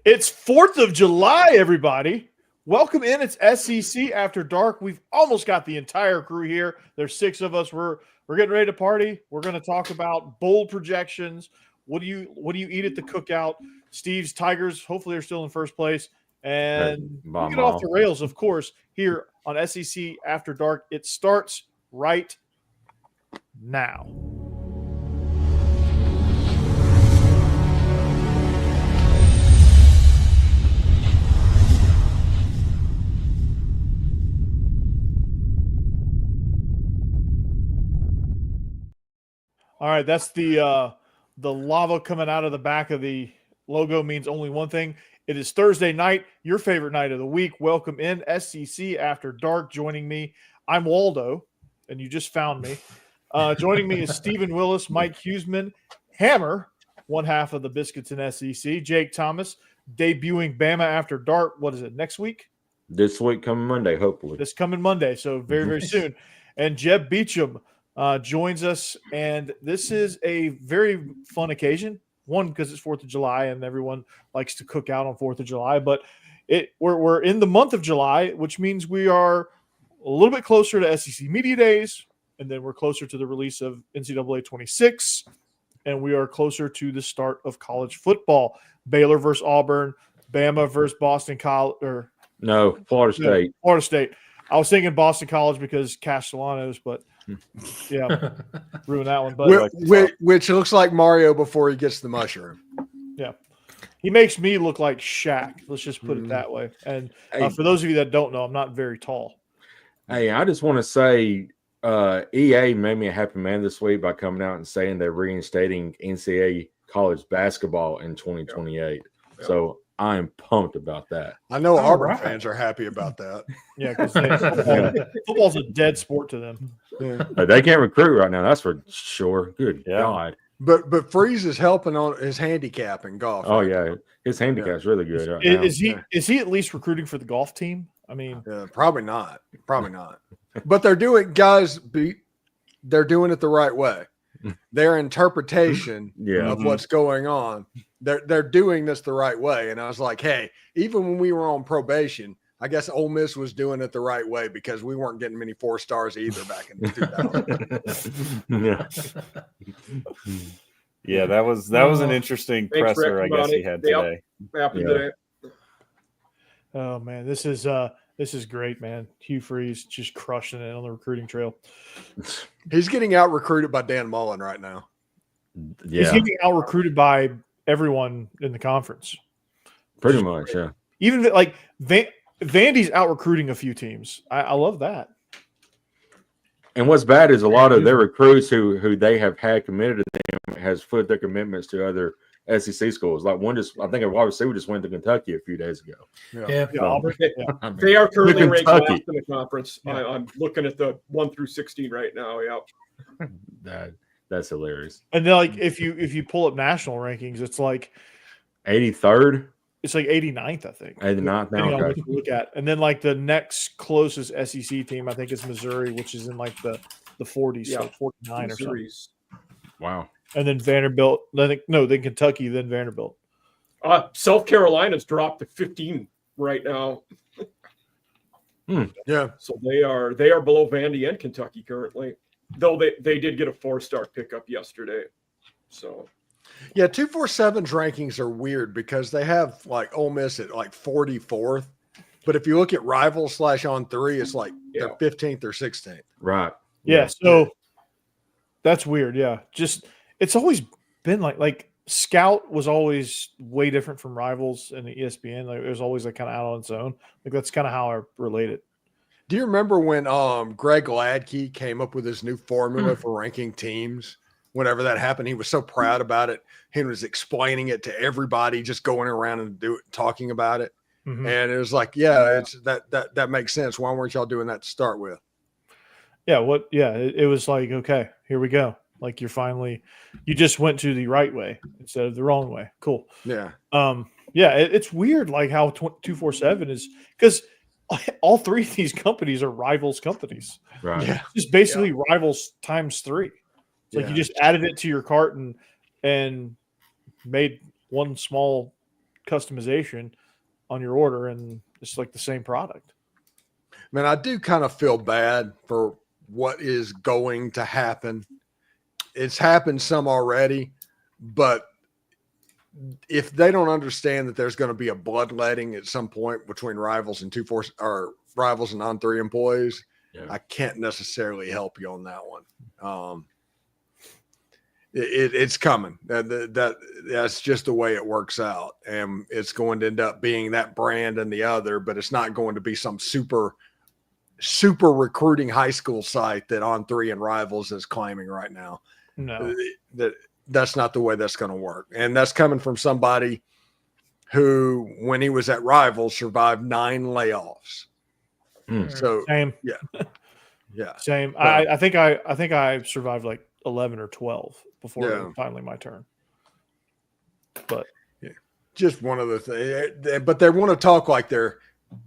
It's 4th of July, everybody. Welcome in. It's SEC After Dark. We've almost got the entire crew here. There's 6 of us. We're getting ready to party. We're going to talk about bold projections. What do you eat at the cookout? Steve's Tigers hopefully are still in first place. And we get off the rails, of course, here on SEC After Dark. It starts right now. All right, that's the lava coming out of the back of the logo means only one thing. It is Thursday night, your favorite night of the week. Welcome in SEC After Dark. Joining me, I'm Waldo, and you just found me. Joining me is Stephen Willis, Mike Huseman, Hammer, one half of the Biscuits in SEC, Jake Thomas, debuting Bama After Dark. What is it, next week? This week, coming Monday, hopefully. This coming Monday, so very, very soon. And Jeb Beecham joins us, and this is a very fun occasion. One, because it's 4th of July, and everyone likes to cook out on 4th of July. But we're in the month of July, which means we are a little bit closer to SEC Media Days, and then we're closer to the release of NCAA 26, and we are closer to the start of college football. Baylor versus Auburn, Bama versus Boston College, or no, Florida State. Florida State. I was thinking Boston College because Castellanos, but yeah, ruin that one. But which looks like Mario before he gets the mushroom. Yeah, he makes me look like Shaq. Let's just put it that way. And for those of you that don't know, I'm not very tall. Hey, I just want to say EA made me a happy man this week by coming out and saying they're reinstating NCAA college basketball in 2028. Yeah. So I'm pumped about that. I know Auburn fans are happy about that. Yeah, because football's a dead sport to them. Yeah. They can't recruit right now. That's for sure. Good God. But Freeze is helping on his handicap in golf. Oh yeah, his handicap's really good. Right is he at least recruiting for the golf team? I mean, probably not. Probably not. But they're doing, guys. They're doing it the right way. Their interpretation of what's going on. They're doing this the right way. And I was like, hey, even when we were on probation, I guess Ole Miss was doing it the right way because we weren't getting many 4 stars either back in 2000. Yeah, that was an interesting presser, I guess he had today. Today. Oh man, this is great, man. Hugh Freeze just crushing it on the recruiting trail. He's getting out recruited by Dan Mullen right now. Yeah, he's getting out recruited by everyone in the conference. Pretty much, yeah. Even like Vandy's out recruiting a few teams. I love that. And what's bad is a lot of their recruits who they have had committed to them has put their commitments to other SEC schools. Like one just, I think a wide receiver just went to Kentucky a few days ago. They are currently ranked last in the conference. Yeah. I'm looking at the 1 through 16 right now. Yeah, that's hilarious. And then, like, if you pull up national rankings, it's like 83rd. It's like 89th, I think. 89th now. Okay. You look at, and then like the next closest SEC team, I think is Missouri, which is in like the 40s, so 49 or something. Wow. And then Vanderbilt. Then Kentucky, then Vanderbilt. South Carolina's dropped to 15 right now. Yeah. So they are below Vandy and Kentucky currently, though they did get a 4-star pickup yesterday. So. Yeah, 247's rankings are weird because they have like Ole Miss at like 44th, but if you look at Rivals /On3, it's like they're 15th or 16th. Right. Yeah. So that's weird. Yeah. Just it's always been like Scout was always way different from Rivals and the ESPN. Like it was always like kind of out on its own. Like that's kind of how I relate it. Do you remember when Greg Ladke came up with his new formula for ranking teams? Whenever that happened, he was so proud about it. He was explaining it to everybody, just going around and talking about it. Mm-hmm. And it was like, it's that makes sense. Why weren't y'all doing that to start with? Yeah. It was like, okay, here we go. Like you just went to the right way instead of the wrong way. Cool. Yeah. It's weird. Like how 247 is, because all 3 of these companies are Rivals companies. Right. Yeah. Just basically Rivals times 3. It's like you just added it to your cart and made one small customization on your order, and it's like the same product. Man, I do kind of feel bad for what is going to happen. It's happened some already, but if they don't understand that there's going to be a bloodletting at some point between rivals and rivals and on-3 employees, I can't necessarily help you on that one. It's coming. That's just the way it works out, and it's going to end up being that brand and the other, but it's not going to be some super recruiting high school site that On3 and Rivals is claiming right now. No, that's not the way that's going to work. And that's coming from somebody who, when he was at Rivals, survived 9 layoffs. So same. Yeah. Same. I think I survived like 11 or 12 before it was finally my turn. But just one other thing. But they want to talk like they're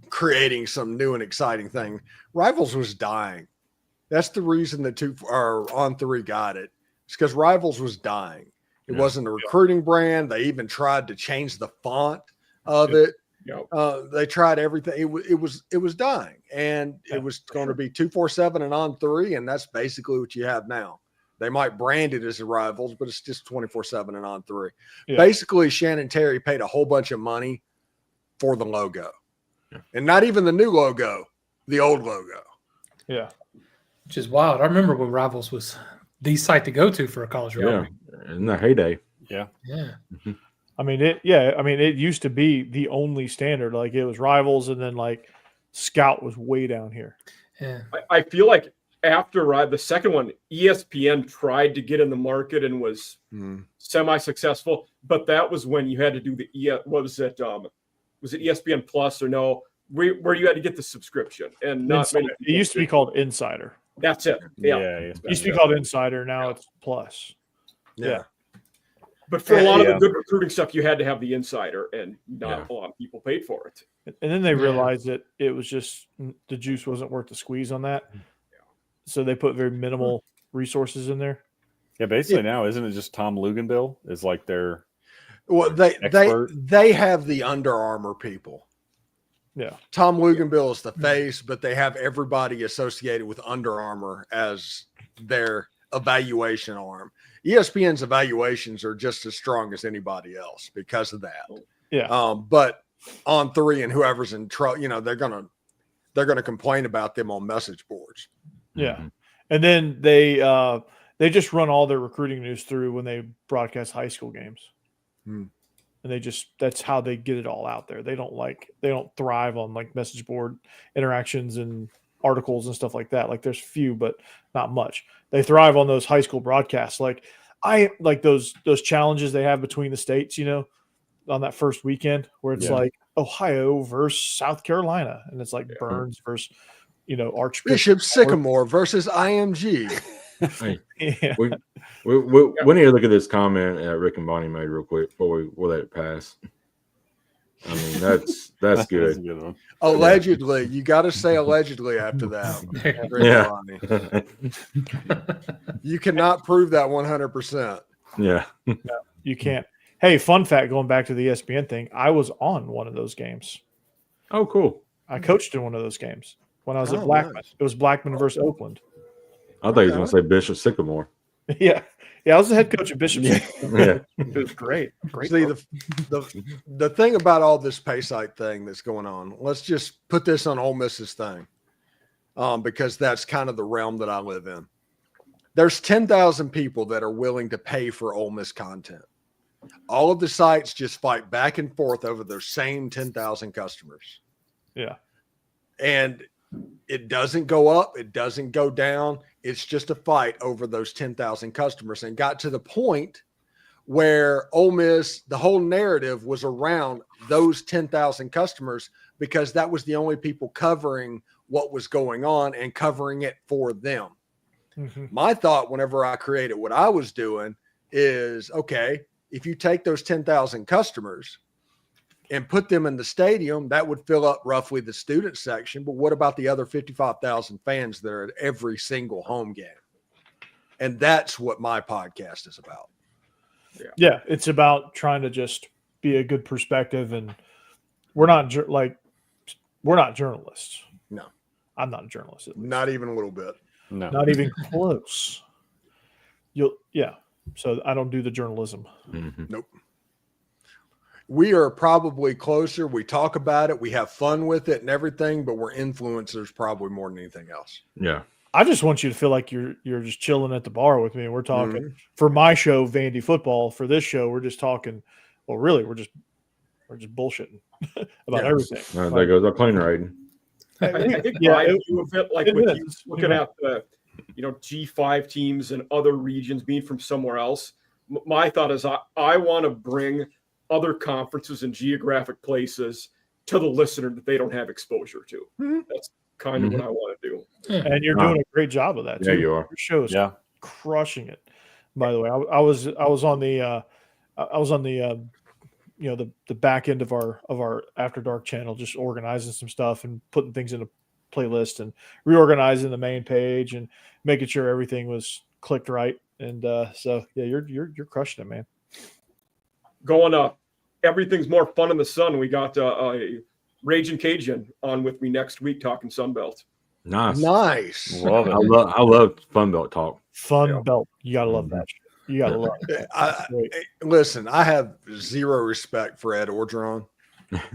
creating some new and exciting thing. Rivals was dying. That's the reason that On3 got it. It's because Rivals was dying. It wasn't a recruiting brand. They even tried to change the font of it. They tried everything. It was dying, and it was going to be 247 and On3, and that's basically what you have now. They might brand it as a Rivals, but it's just 24/7 and On3. Basically, Shannon Terry paid a whole bunch of money for the logo, and not even the new logo, the old logo. Yeah, which is wild. I remember when Rivals was the site to go to for a college rivalry. In the heyday. Yeah. I mean it used to be the only standard. Like it was Rivals, and then like Scout was way down here. Yeah. I feel like after the second one, ESPN tried to get in the market and was semi-successful, but that was when you had to do was it ESPN Plus or no, where you had to get the subscription, and not many. It used to be called Insider. That's it. Yeah. It used to be called Insider. Now it's Plus. Yeah. But for a lot of the good recruiting stuff, you had to have the Insider, and not a lot of people paid for it. And then they realized that it was just the juice wasn't worth the squeeze on that. So they put very minimal resources in there. Yeah, basically now, isn't it just Tom Luganbill is like their they have the Under Armour people. Yeah. Tom Luganbill is the face, but they have everybody associated with Under Armour as their evaluation arm. ESPN's evaluations are just as strong as anybody else because of that. Yeah. But On3 and whoever's in trouble, they're gonna complain about them on message boards. Yeah. And then they just run all their recruiting news through when they broadcast high school games. And that's how they get it all out there. They don't thrive on like message board interactions and articles and stuff like that. Like there's few, but not much. They thrive on those high school broadcasts. Like those challenges they have between the states, on that first weekend where it's like Ohio versus South Carolina. And it's like Burns versus, Archbishop Sycamore versus IMG. Hey, we need to look at this comment Rick and Bonnie made real quick before we let it pass. I mean, that's good. That's a good one. Allegedly, you got to say allegedly after that. You cannot prove that 100%. Yeah, you can't. Hey, fun fact, going back to the ESPN thing, I was on one of those games. Oh, cool. I coached in one of those games when I was at Blackman. Nice. It was Blackman versus Oakland. I thought he was going to say Bishop Sycamore. Yeah, I was the head coach of Bishop Sycamore. It was great. See, the thing about all this pay site thing that's going on, let's just put this on Ole Miss's thing, because that's kind of the realm that I live in. There's 10,000 people that are willing to pay for Ole Miss content. All of the sites just fight back and forth over their same 10,000 customers. Yeah. And it doesn't go up. It doesn't go down. It's just a fight over those 10,000 customers, and got to the point where Ole Miss, the whole narrative was around those 10,000 customers because that was the only people covering what was going on and covering it for them. Mm-hmm. My thought whenever I created what I was doing is, okay, if you take those 10,000 customers and put them in the stadium, that would fill up roughly the student section. But what about the other 55,000 fans that are at every single home game? And that's what my podcast is about. Yeah, it's about trying to just be a good perspective. And we're not journalists. No. I'm not a journalist. At least. Not even a little bit. No. Not even close. So I don't do the journalism. Mhm. Nope. We are probably closer. We talk about it. We have fun with it and everything, but we're influencers probably more than anything else. Yeah. I just want you to feel like you're just chilling at the bar with me. And we're talking Mhm. for my show, Vandy Football. For this show, we're just talking. Well, really, we're just bullshitting about Yeah. everything. There goes our clean rating. I think Yeah, my view of it, like it with is. you looking at the, G5 teams and other regions being from somewhere else, my thought is I want to bring other conferences and geographic places to the listener that they don't have exposure to. Mhm. That's kind of what I want to do. And you're doing a great job of that too. Yeah, you are. Your show is Yeah. crushing it. By the way, I was on the the back end of our After Dark channel, just organizing some stuff and putting things in a playlist and reorganizing the main page and making sure everything was clicked right. And so yeah, you're crushing it, man. Going up, everything's more fun in the sun. We got a Raging Cajun on with me next week talking Sunbelt. Nice. Nice. Love it. I love Fun Belt talk. Fun belt. You gotta love that shit. You gotta love it. Great. Listen, I have zero respect for Ed Orgeron.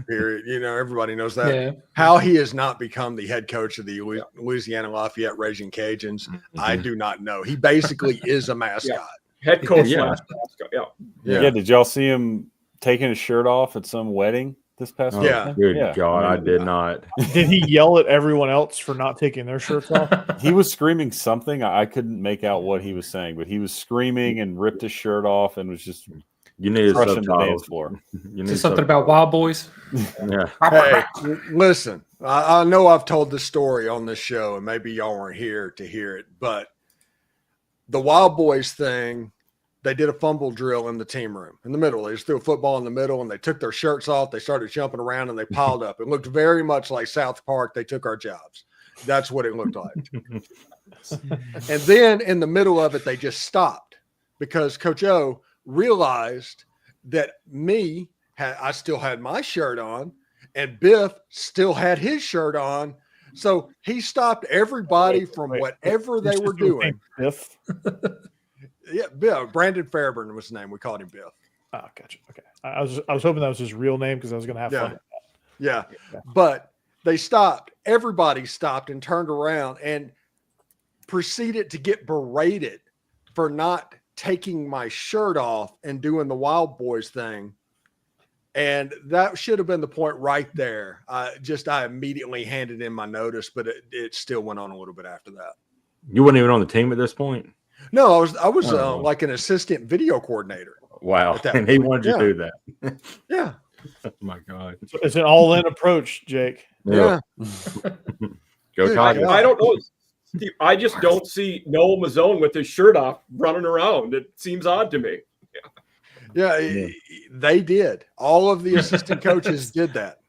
Period. Everybody knows that. Yeah. How he has not become the head coach of the Louisiana Lafayette Raging Cajuns, I do not know. He basically is a mascot. Head coach Yeah. last mascot. Yeah. Yeah. Did y'all see him taking his shirt off at some wedding this past Oh, Yeah. weekend? Good Yeah. God, I did not. Did he yell at everyone else for not taking their shirts off? He was screaming something. I couldn't make out what he was saying, but he was screaming and ripped his shirt off and was just You need crushing the dance subtitles. floor. You Is need it something about Wild Boys? Yeah. Hey, listen, I know I've told this story on this show, and maybe y'all weren't here to hear it, but the Wild Boys thing, they did a fumble drill in the team room in the middle. They just threw a football in the middle, and they took their shirts off. They started jumping around, and they piled up. It looked very much like South Park. They took our jobs. That's what it looked like. And then in the middle of it, they just stopped because Coach O realized that I still had my shirt on, and Biff still had his shirt on. So he stopped everybody from whatever they were doing. Biff. Yeah, Biff. Brandon Fairburn was his name. We called him Biff. Oh, gotcha. Okay. I was hoping that was his real name because I was going to have fun. Yeah. But they stopped. Everybody stopped and turned around and proceeded to get berated for not taking my shirt off and doing the Wild Boys thing. And that should have been the point right there. I immediately handed in my notice, but it still went on a little bit after that. You weren't even on the team at this point? No, I was like an assistant video coordinator. Wow. that And he point, wanted you to do that. Yeah. Oh, my God. It's an all-in approach, Jake. Yeah. Go Dude, Tigers. I don't know. Steve, I just don't see Noel Mazzone with his shirt off running around. It seems odd to me. Yeah, they did. All of the assistant coaches did that.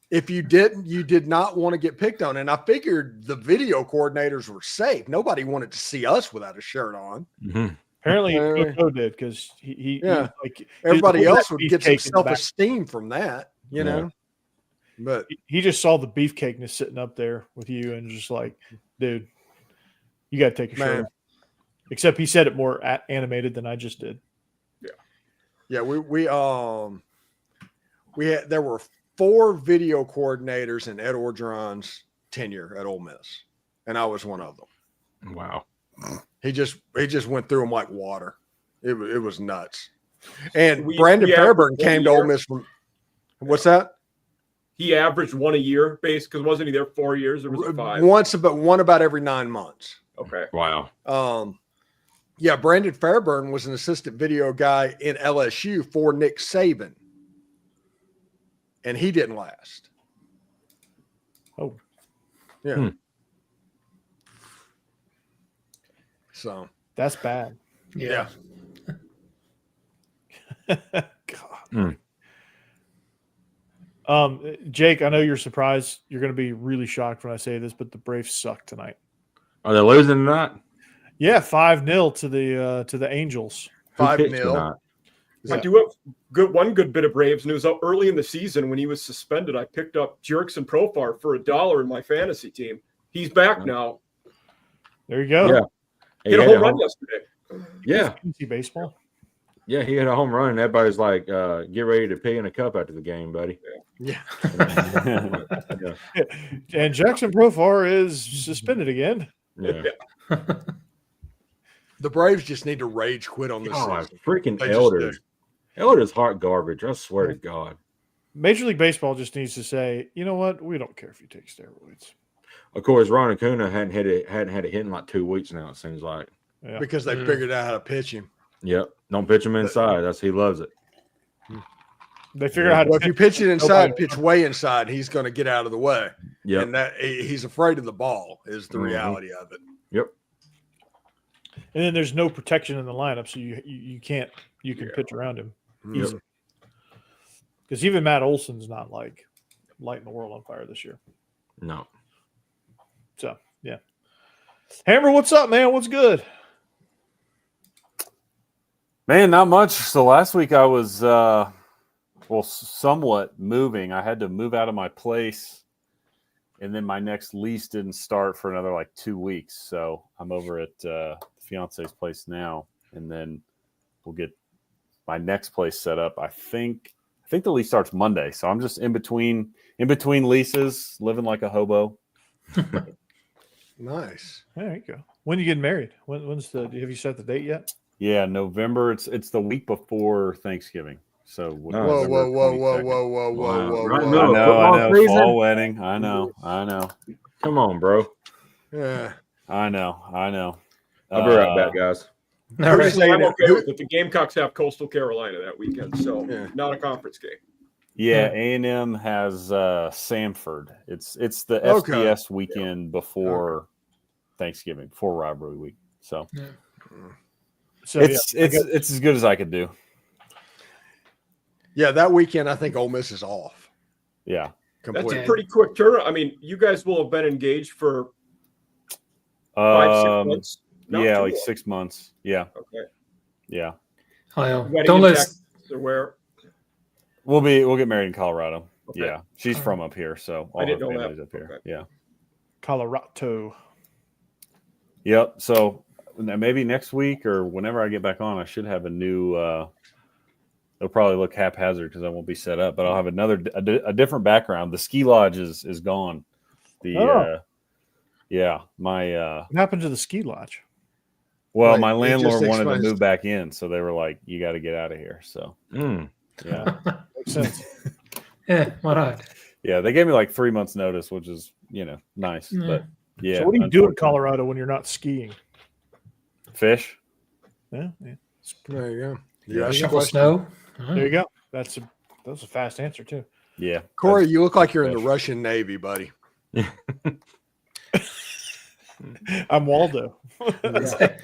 If you didn't, you did not want to get picked on. And I figured the video coordinators were safe. Nobody wanted to see us without a shirt on. Mhm. Apparently, Yeah. Coach did because he Yeah. was like Everybody else would get some beefcake in the back. self-esteem from that, you know. But He just saw the beefcakeness sitting up there with you and just like, dude, you got to take a shirt Man. off. Except he said it more animated than I just did. yeah, there were 4 video coordinators in Ed Orgeron's tenure at Ole Miss, and I was one of them. Wow. He just went through them like water. It was nuts. And We Brandon Fairburn averaged came 1 to Ole year. Miss from what's that? He averaged 1 a year, base because wasn't he there 4 years or was it 5? One about every 9 months. Okay. Wow. Yeah, Brandon Fairburn was an assistant video guy in LSU for Nick Saban, and he didn't last. Oh, Yeah. Hmm. So that's bad. yeah. God. Jake, I know you're surprised. You're going to be really shocked when I say this, but the Braves suck tonight. Are they losing tonight? Yeah, 5-0 to the Angels. Who 5-0. pitched tonight? I do have one good bit of Braves news. Up early in the season when he was suspended, I picked up Jurickson Profar for $1 in my fantasy team. He's back now. There you go. Yeah. Hit a home run yesterday. Yeah. Easy baseball. Yeah, he hit a home run, and everybody's like, get ready to pee in a cup after the game, buddy. Yeah. And Jackson Profar is suspended again. Yeah. The Braves just need to rage quit on this God, season. freaking They just Elders. Elders hot garbage. I swear to God. Major League Baseball just needs to say, you know what? We don't care if you take steroids. Of course, Ron Acuna hadn't had a hit in like 2 weeks now, it seems like. Yeah. Because they figured out how to pitch him. Yep. Don't pitch him inside. He loves it. They figure out how to Well, if you pitch it inside, Nobody- pitch way inside, he's going to get out of the way. Yep. And that he's afraid of the ball is the Mhm. reality of it. Yep. And then there's no protection in the lineup, so you can pitch around him. Yep. Because even Matt Olson's not like lighting the world on fire this year. No. So yeah. Hammer, what's up, man? What's good? Man, not much. So last week I was, somewhat moving. I had to move out of my place, and then my next lease didn't start for another like 2 weeks. So I'm over at the fiance's place now, and then we'll get my next place set up. I think the lease starts Monday, so I'm just in between leases, living like a hobo. Nice. There you go. When are you getting married? Have you set the date yet? Yeah, November. It's the week before Thanksgiving. So Whoa, November whoa, whoa, 22nd. whoa, whoa, whoa, whoa, Right whoa. now. I Football know. season? Fall wedding. I know. Come on, bro. Yeah. I know. I'll be right back, guys. All right. Personally, I'm okay with it. The Gamecocks have Coastal Carolina that weekend, so Yeah. not a conference game. Yeah, A&M has Samford. It's the Okay. FBS weekend before Thanksgiving, before rivalry week. So So it's as good as I could do. Yeah, that weekend I think Ole Miss is off Yeah. That's completely. a pretty quick turnaround. I mean, you guys will have been engaged for 5-6 months. Not Yeah, too like long. 6 months. Yeah. Okay. Yeah. Well, Wedding don't in let Texas or where? We'll get married in Colorado. Okay. Yeah. She's from up here, so all I didn't her know that. family's up here. Okay. Yeah. Colorado. Yep. So maybe next week or whenever I get back on, I should have a new. It'll probably look haphazard because I won't be set up, but I'll have a different background. The ski lodge is gone. My What happened to the ski lodge? well, Right, my it landlord just wanted to explains- move back in, so they were like, "You got to get out of here." So yeah, Makes sense. yeah, why not? yeah, they gave me like 3 months notice, which is nice, Yeah. but yeah. So what do you do in unfortunately. Colorado when you're not skiing? Fish. Yeah. There you go. Yeah. You asked a Shovel question. snow. There you go. That was a fast answer too. Yeah, Corey, you look like you're in the Fish. Russian Navy, buddy. I'm Waldo. I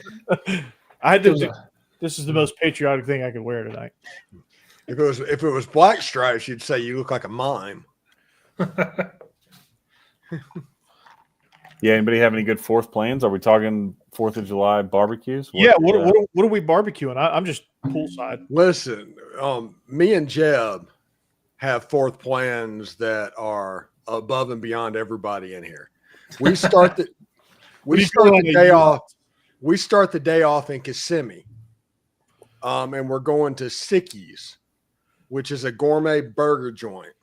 had to. This is the most patriotic thing I could wear tonight. If it was black stripes, you'd say you look like a mime. Yeah. Anybody have any good Fourth plans? Are we talking 4th of July barbecues? What are we barbecuing? I'm just poolside. Listen, me and Jeb have fourth plans that are above and beyond everybody in here. We start the day off. We start the day off in Kissimmee, and we're going to Sicky's, which is a gourmet burger joint,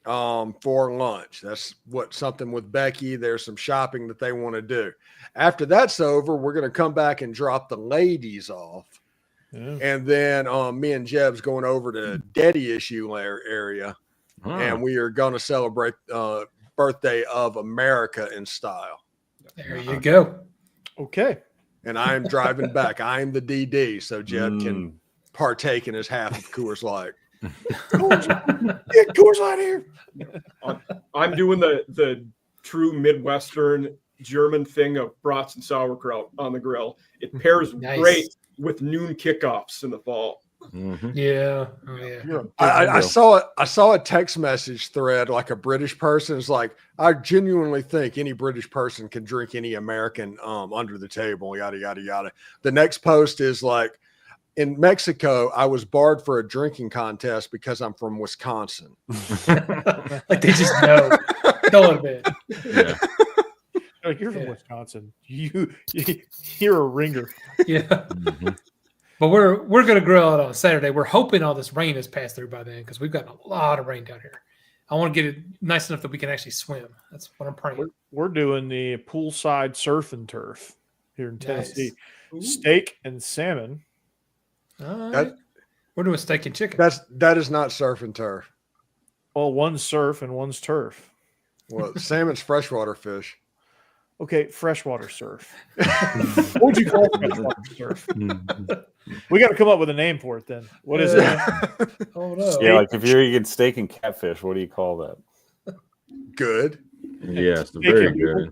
for lunch. That's something with Becky. There's some shopping that they want to do. After that's over, we're going to come back and drop the ladies off. Yeah. And then me and Jeb's going over to Daddy Issue area, and we are going to celebrate birthday of America in style. There you go. Okay. And I am driving back. I am the DD, so Jeb can partake in his half of Coors Light. Get Coors Light here. I'm doing the true Midwestern German thing of brats and sauerkraut on the grill. It pairs Nice. great with noon kickoffs in the fall. Mhm. Yeah. Oh, yeah. I saw a text message thread, like a British person is like, I genuinely think any British person can drink any American under the table, yada yada yada. The next post is like, in Mexico, I was barred for a drinking contest because I'm from Wisconsin. Like they just know. Go to bed. Yeah. Like, you're from Wisconsin. You're a ringer. Yeah. Mm-hmm. But we're gonna grill out on Saturday. We're hoping all this rain has passed through by then because we've gotten a lot of rain down here. I want to get it nice enough that we can actually swim. That's what I'm praying. We're doing the poolside surf and turf here in Tennessee. Nice. Steak and salmon. All right. We're doing steak and chicken. That is not surf and turf. Well, one's surf and one's turf. Well, salmon's freshwater fish. Okay, freshwater surf. What would you call freshwater surf? We got to come up with a name for it then. What is it? Oh no. Yeah, like if you're eating steak and catfish, what do you call that? Good. Yes, very good.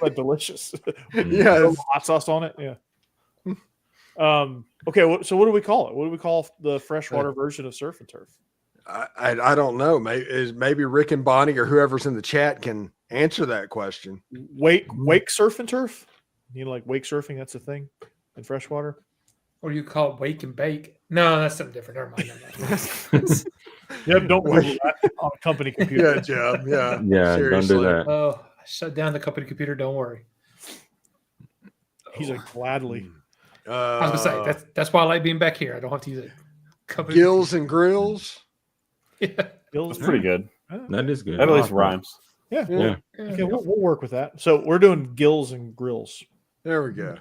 But delicious. Yeah. Hot sauce on it. Yeah. Okay, so what do we call it? What do we call the freshwater version of surf and turf? I don't know. Maybe Rick and Bonnie or whoever's in the chat can answer that question. Wake surf and turf? You know, like wake surfing, that's a thing in freshwater. Or you call it wake and bake? No, that's something different. Never mind. Yep, don't Google that on a company computer. Yeah, Jeb. Yeah. Yeah, Seriously. don't do that. Oh, I shut down the company computer. Don't worry. He's like, gladly. I was gonna say that's why I like being back here. I don't have to use it. Company Gills and grills. computer. Bill's That's pretty good. That is good. That at least rhymes. Yeah. Yeah. Yeah. Okay, we'll work with that. So we're doing gills and grills. There we go.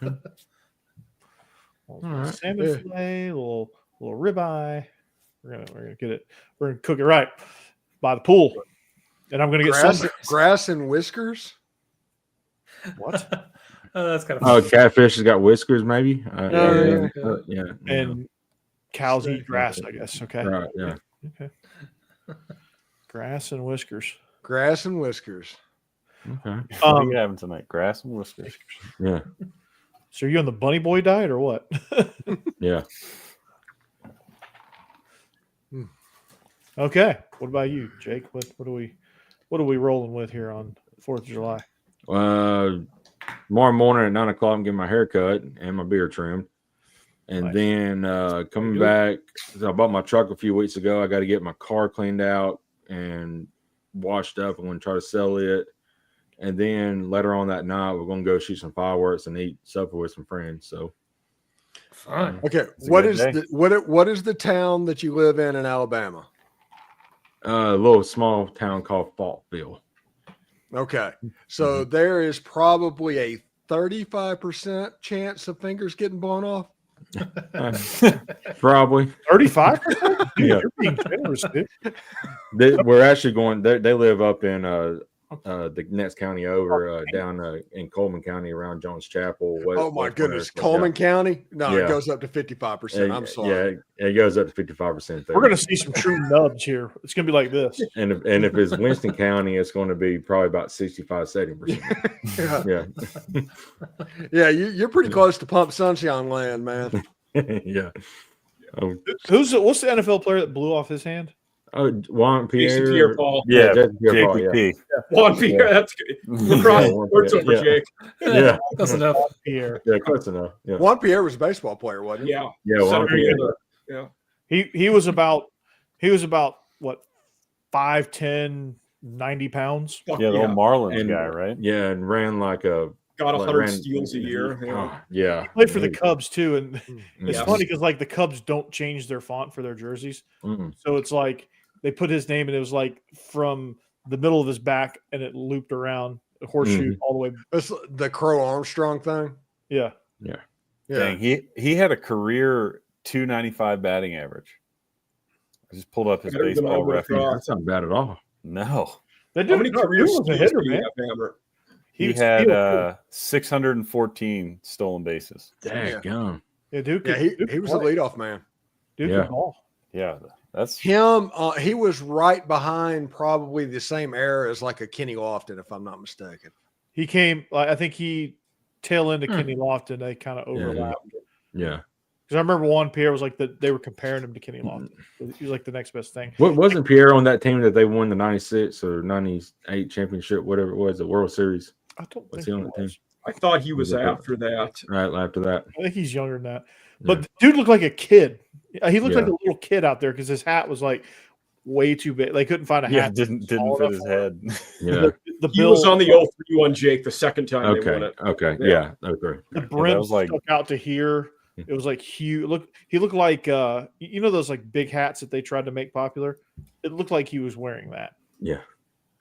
right. Salmon Yeah. fillet, little ribeye. We're gonna get it. We're gonna cook it right by the pool, and I'm gonna get Grass and whiskers. what? That's kind Oh, of catfish has got whiskers, maybe. yeah. And cows eat grass, I guess. Okay. Right. Yeah. Okay. Grass and whiskers. Grass and whiskers. Okay. What are you having tonight? Grass and whiskers. Yeah. So are you on the bunny boy diet or what? Yeah. Okay. What about you, Jake? What are we rolling with here on 4th of July? Tomorrow morning at 9 o'clock, I'm getting my hair cut and my beard trimmed. And Nice. then coming back, I bought my truck a few weeks ago. I got to get my car cleaned out and washed up. I'm going to try to sell it. And then later on that night, we're going to go shoot some fireworks and eat supper with some friends. So fine. Okay. It's a What good is day. what is the town that you live in Alabama? a little small town called Faultville. Okay. So there is probably a 35% chance of fingers getting blown off. Probably. 35%? Yeah. You're being generous, dude. We're actually going. They live up in the next county over, down in Coleman County around Jones Chapel. Oh my goodness, Coleman County? No, Yeah. it goes up to 55%. I'm sorry. Yeah, it goes up to 55%. We're going to see some true nubs here. It's going to be like this. And if it's Winston County, it's going to be probably about 65-70%. Yeah, Yeah, yeah, you're pretty close to Pump Sunshine Land, man. yeah. Oh, What's the NFL player that blew off his hand? Juan Jason Pierre. Pierre-Paul. Yeah, Jason Pierre-Paul, yeah. JPP. Juan Pierre, that's good. We're crossing words over, Yeah. Jake. Yeah, Close enough. Pierre. yeah, close enough. Yeah, Juan Pierre was a baseball player, wasn't he? Yeah. yeah. Juan Center Pierre. fielder. Yeah. He was about what 5'10", 90 pounds. Fuck Yeah, the old Marlins And- guy, right? Yeah, and ran like a Got like 100 ran- steals a year. Yeah. Oh, yeah, Played for the Cubs too, and it's Yeah. funny because like the Cubs don't change their font for their jerseys, Mm. so it's like they put his name and it was like from the middle of his back and it looped around a horseshoe all the way. That's the Crow Armstrong thing. Yeah, Yeah. Dang, he had a career 295 batting average. I just pulled up his Better than I baseball would've reference. thought. That's not bad at all. No, that How many dude career was a steals hitter, do you man. have, Hammer? he was- had was 614 stolen bases. Dang gum. yeah, dude. Yeah, Dude he was the play. leadoff man. Dude Yeah. could ball. Yeah, that's Him, he was right behind probably the same era as like a Kenny Lofton, if I'm not mistaken. He came. I think he tail into Kenny Lofton. They kind of overlapped. Yeah. Because I remember Juan Pierre was like they were comparing him to Kenny Lofton. He was like the next best thing. What wasn't Pierre on that team that they won the 96 or 98 championship, whatever it was, the World Series? I don't Was think he he on the was. team? I thought he was after that. Right after that. I think he's younger than that. But the dude looked like a kid. He looked like a little kid out there because his hat was like way too big. They couldn't find a hat. Didn't fit his head. Yeah. The He was on the 0-3-1 Jake the second time they won it. Okay. Yeah. Okay. The brim was like- stuck out to here. It was like huge. He looked like those like big hats that they tried to make popular. It looked like he was wearing that. Yeah.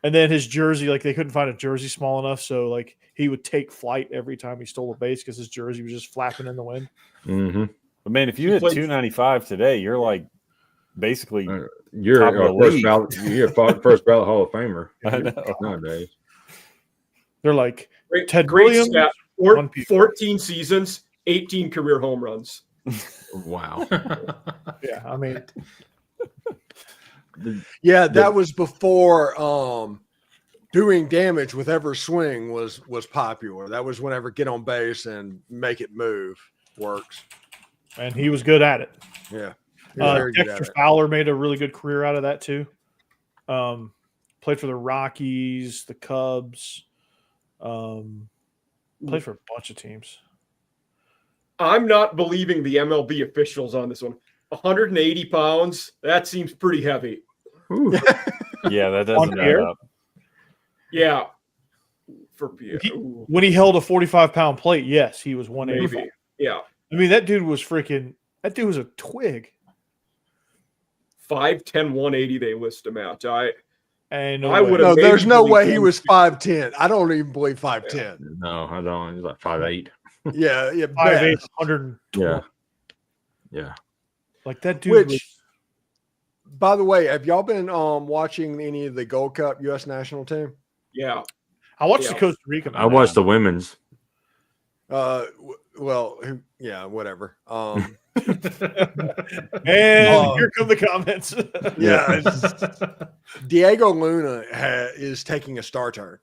And then his jersey, like they couldn't find a jersey small enough, so like he would take flight every time he stole a base because his jersey was just flapping in the wind. Mm-hmm. But man, if you hit 295 today, you're like basically you're top of the first league. ballot. You're first ballot Hall of Famer. I know. Nowadays. They're like Ted Great Williams. stat. 1 piece. 14 seasons, 18 career home runs. Wow. Yeah, I mean, Yeah, that was before doing damage with every swing was popular. That was whenever get on base and make it move works. and he was good at it. Yeah. He was very good at Dexter it. Fowler made a really good career out of that too. Played for the Rockies, the Cubs. Played for a bunch of teams. I'm not believing the MLB officials on this one. 180 pounds. That seems pretty heavy. Ooh. Yeah, that doesn't On add air? up. Yeah. When he held a 45-pound plate, yes, he was 180. Maybe. Yeah. I mean, that dude was a twig. 5'10", 180 they list him at. And I would No, have there's no maybe way he believed was 5'10". I don't even believe 5'10". No, I don't. He's like 5'8". Yeah, 5'8", best. 120. Yeah. Yeah. Like that dude Which, by the way, have y'all been watching any of the Gold Cup U.S. national team? Yeah. I watched the Yeah. Costa Rica. I watched the women's. Well, yeah, whatever. And Oh. here come the comments. Yeah, Diego Luna is taking a star turn.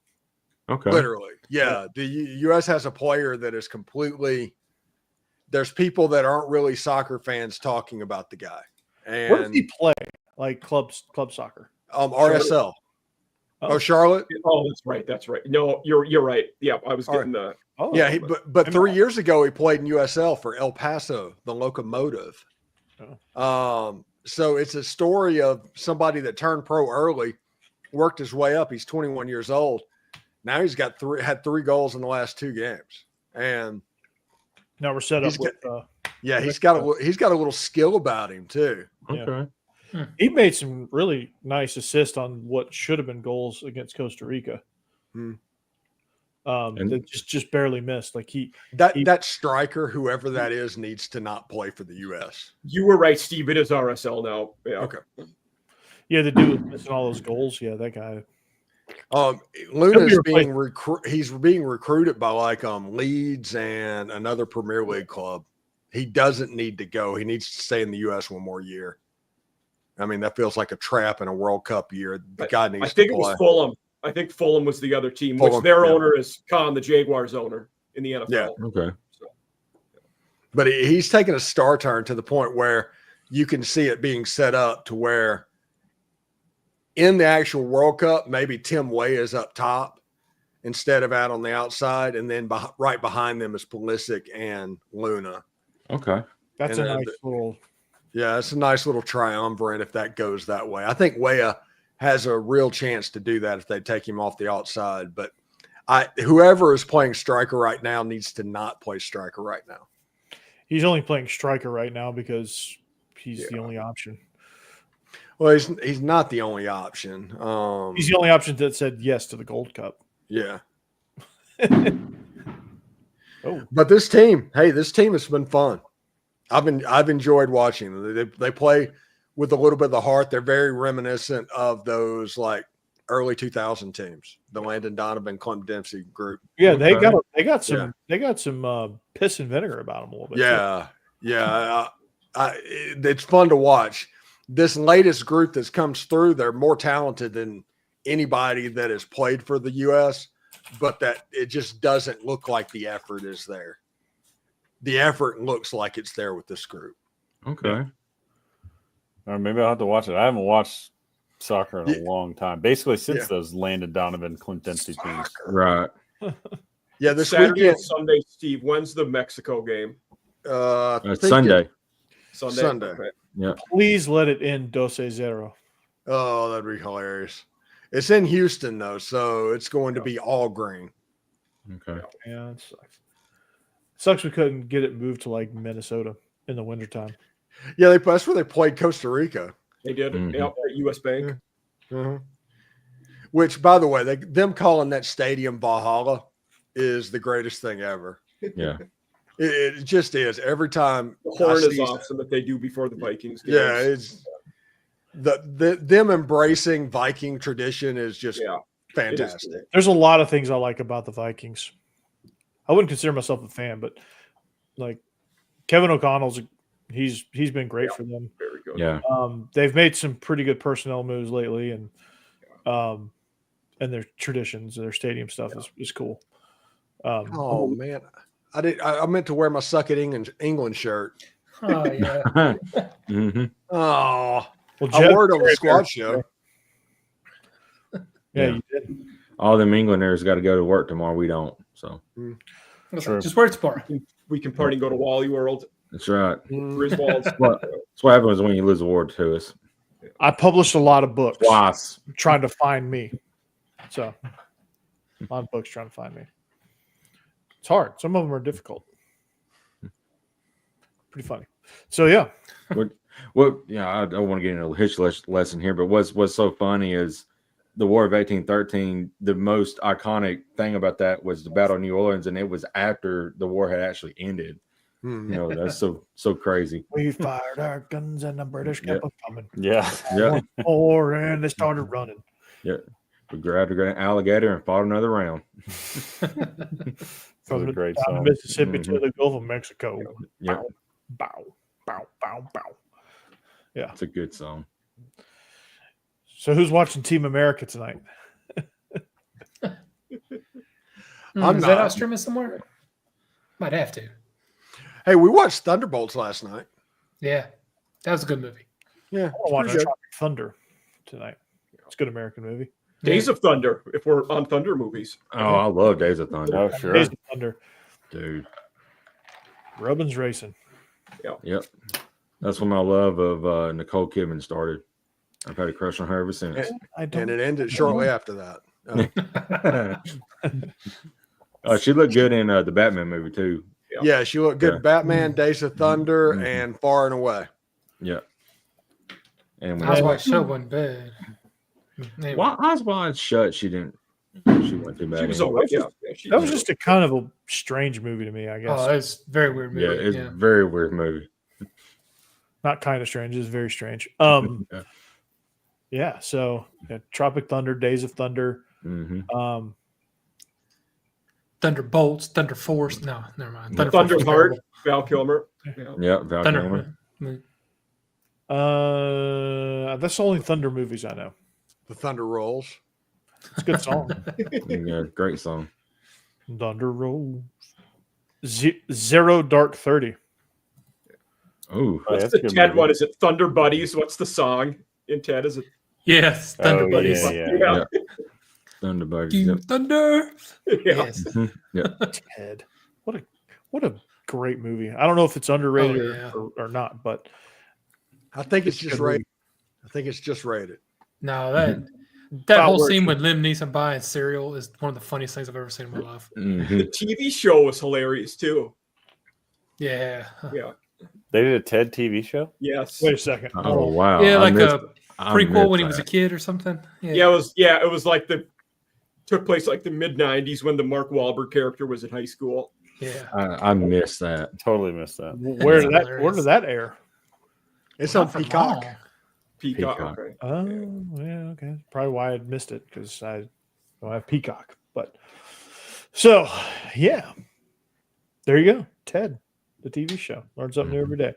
Okay. Literally, yeah. The U.S. has a player that is completely. There's people that aren't really soccer fans talking about the guy. And Where does he play? Like club soccer. RSL. Oh, Charlotte. Oh, that's right. No, you're right. Yeah, I was getting the. Oh, Yeah, but 3 years ago he played in USL for El Paso, the Locomotive. So it's a story of somebody that turned pro early, worked his way up. He's 21 years old. Now he's got had 3 goals in the last 2 games, and now we're set up he's with. yeah, he's got a little skill about him too. Okay. He made some really nice assists on what should have been goals against Costa Rica. Hmm. That just barely missed. Like That striker, whoever that is, needs to not play for the U.S. You were right, Steve. It is RSL now. Yeah. Okay. Yeah, the dude was missing all those goals. Yeah, that guy. Luna's he's being recruited by like Leeds and another Premier League club. He doesn't need to go. He needs to stay in the U.S. one more year. I mean, that feels like a trap in a World Cup year. The guy needs I think to it play. was Fulham. I think Fulham was the other team, Fulham, which their yeah. owner is Khan, the Jaguars owner in the NFL. Yeah. Okay. But he's taking a star turn to the point where you can see it being set up to where in the actual World Cup, maybe Tim Way is up top instead of out on the outside. And then right behind them is Pulisic and Luna. Okay. That's And a nice little. Yeah, it's a nice little triumvirate if that goes that way. I think Weah has a real chance to do that if they take him off the outside. But whoever is playing striker right now needs to not play striker right now. He's only playing striker right now because he's the only option. Well, he's not the only option. He's the only option that said yes to the Gold Cup. Yeah. Oh, But this team has been fun. I've enjoyed watching them. They play with a little bit of the heart. They're very reminiscent of those like early 2000 teams, the Landon Donovan, Clint Dempsey group. yeah, Okay. they got some piss and vinegar about them a little bit. Yeah. It's fun to watch. This latest group that comes through, they're more talented than anybody that has played for the U.S., but that it just doesn't look like the effort is there. The effort looks like it's there with this group. Okay. Or maybe I'll have to watch it. I haven't watched soccer in a long time. Basically, since those Landon Donovan, Clint Dempsey teams. Right. Yeah, this Saturday weekend. and Sunday, Steve. When's the Mexico game? I think Sunday. Sunday. Sunday. Okay. Please let it end 2-0. Oh, that'd be hilarious. It's in Houston though, so it's going to be all green. Okay. Yeah, it sucks. Sucks we couldn't get it moved to like Minnesota in the wintertime. Yeah, that's where they played Costa Rica. They did. Mhm. Yep, at US Bank. Mhm. Which, by the way, them calling that stadium Valhalla is the greatest thing ever. Yeah. It just is. Every time The horn I is see- awesome that they do before the Vikings games. Yeah, it's them embracing Viking tradition is just Yeah, it is fantastic. cool. There's a lot of things I like about the Vikings. I wouldn't consider myself a fan, but like Kevin O'Connell's, he's been great for them. Very good. Yeah. They've made some pretty good personnel moves lately, and their traditions, their stadium stuff is cool. Oh man, I meant to wear my "Suck It England" shirt. Oh yeah. hmm Oh, Well, I wore it on the squad show. Yeah, you did. All them Englanders got to go to work tomorrow. We don't. So Sure. Just wear it tomorrow. We can party and go to Wally World. that's right. Griswold's. That's what happens when you lose a award to us. I published a lot of books Twice. trying to find me. So, a lot of books trying to find me. It's hard. Some of them are difficult. Pretty funny. So, yeah. Well, yeah, I don't want to get into a history lesson here, but what's so funny is the War of 1813. The most iconic thing about that was the Battle of New Orleans, and it was after the war had actually ended. Hmm. You know, that's so crazy. We fired our guns and the British kept on coming. Yeah. Yeah, Or and they started running. we grabbed an alligator and fought another round. From a the great down the song. Mississippi to the Gulf of Mexico. Yeah, Bow, bow, bow, bow. it's a good song. So, who's watching Team America tonight? I'm Is not. that out streaming somewhere? Might have to. Hey, we watched Thunderbolts last night. Yeah. That was a good movie. Yeah, I want to watch pretty good. Tropic Thunder tonight. It's a good American movie. Days of Thunder, if we're on Thunder movies. Oh, I love Days of Thunder, Oh, sure. Days of Thunder. dude. Robbins Racing. Yep, that's when my love of Nicole Kidman started. I've had a crush on her ever since. I don't. and it ended shortly after that. She looked good in the Batman movie too. Yeah, she looked good. Yeah. Batman, Days of Thunder, Mhm. and Far and Away. Yeah. And I was when watching show wasn't bad. Anyway. Eyes Wide Shut, she went too bad. She was anyway. always, yeah. She That was just a kind of a strange movie to me, I guess. Oh, it's a very weird movie. Yeah, it's Yeah. a very weird movie. Not kind of strange. It's very strange. Yeah. Yeah. So, Tropic Thunder, Days of Thunder. Mm-hmm. Thunderbolts, Thunder Force. No, never mind. Thunder Thunder Force was Heart, terrible. Val Kilmer. Yeah. Yeah, Val Kilmer. Thunder. That's the only Thunder movies I know. The Thunder Rolls. It's a good song. Yeah, great song. Thunder rolls. Zero Dark 30. Oh, What's that's the a good Ted movie. one? Is it Thunder Buddies? What's the song in Ted? Is it Yes, Thunder Oh, Buddies. yeah. Thunderbirds. Team Yep. Thunder. Yeah. Yes. Mhm. Yep. Ted. What a great movie. I don't know if it's underrated Oh, yeah. or not, but I think it's It's a just good movie. rated. I think it's just rated. No, that About whole where scene it's- with Liam Neeson buying cereal is one of the funniest things I've ever seen in my life. Mhm. The TV show was hilarious too. Yeah. Yeah. They did a TED TV show. Yes. wait a second. Oh wow! Yeah, I like missed- a I prequel missed when he was a that. kid or something. Yeah, it was like took place like the mid '90s when the Mark Wahlberg character was in high school. Yeah. I missed that. Totally missed that. Where did That's where did that air? It's Not on for Peacock. long. Peacock. Peacock. Okay. Oh, yeah, okay. Probably why I missed it because I don't have Peacock. But so, yeah, there you go. Ted, the TV show. Learn something new every day.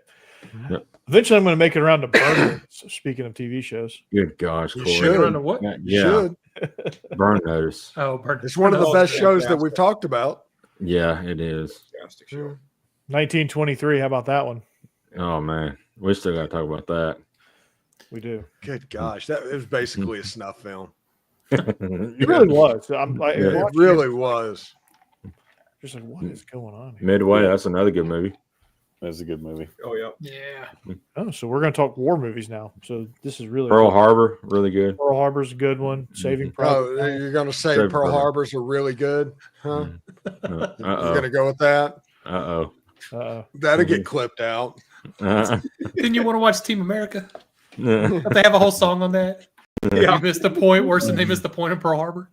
Yep. Eventually, I'm going to make it around to Burn. Speaking of TV shows, Good gosh, You Corey. should. Around to what? Yeah, You should. Burn Notice. Oh, Burn. It's one of the Burn best Notice. shows that we've talked about. Yeah, it is. Fantastic show. 1923. How about that one? Oh man, we still got to talk about that. We do. Good gosh, that it was basically a snuff film. It really was. I'm like, Yeah. It really was. Just like, what is going on here? Midway, that's another good movie. That's a good movie. Oh yeah. Yeah. Oh, so we're going to talk war movies now. So this is really Pearl Harbor, really good. Pearl Harbor's a good one. Saving Private Oh, Ryan. you're going to say Saving Pearl Private. Harbors are really good, huh? You're going Uh to go with that? oh. That'll get clipped out. Didn't you want to watch Team America? Uh Don't they have a whole song on that? Yeah. You missed the point worse than they missed the point in Pearl Harbor.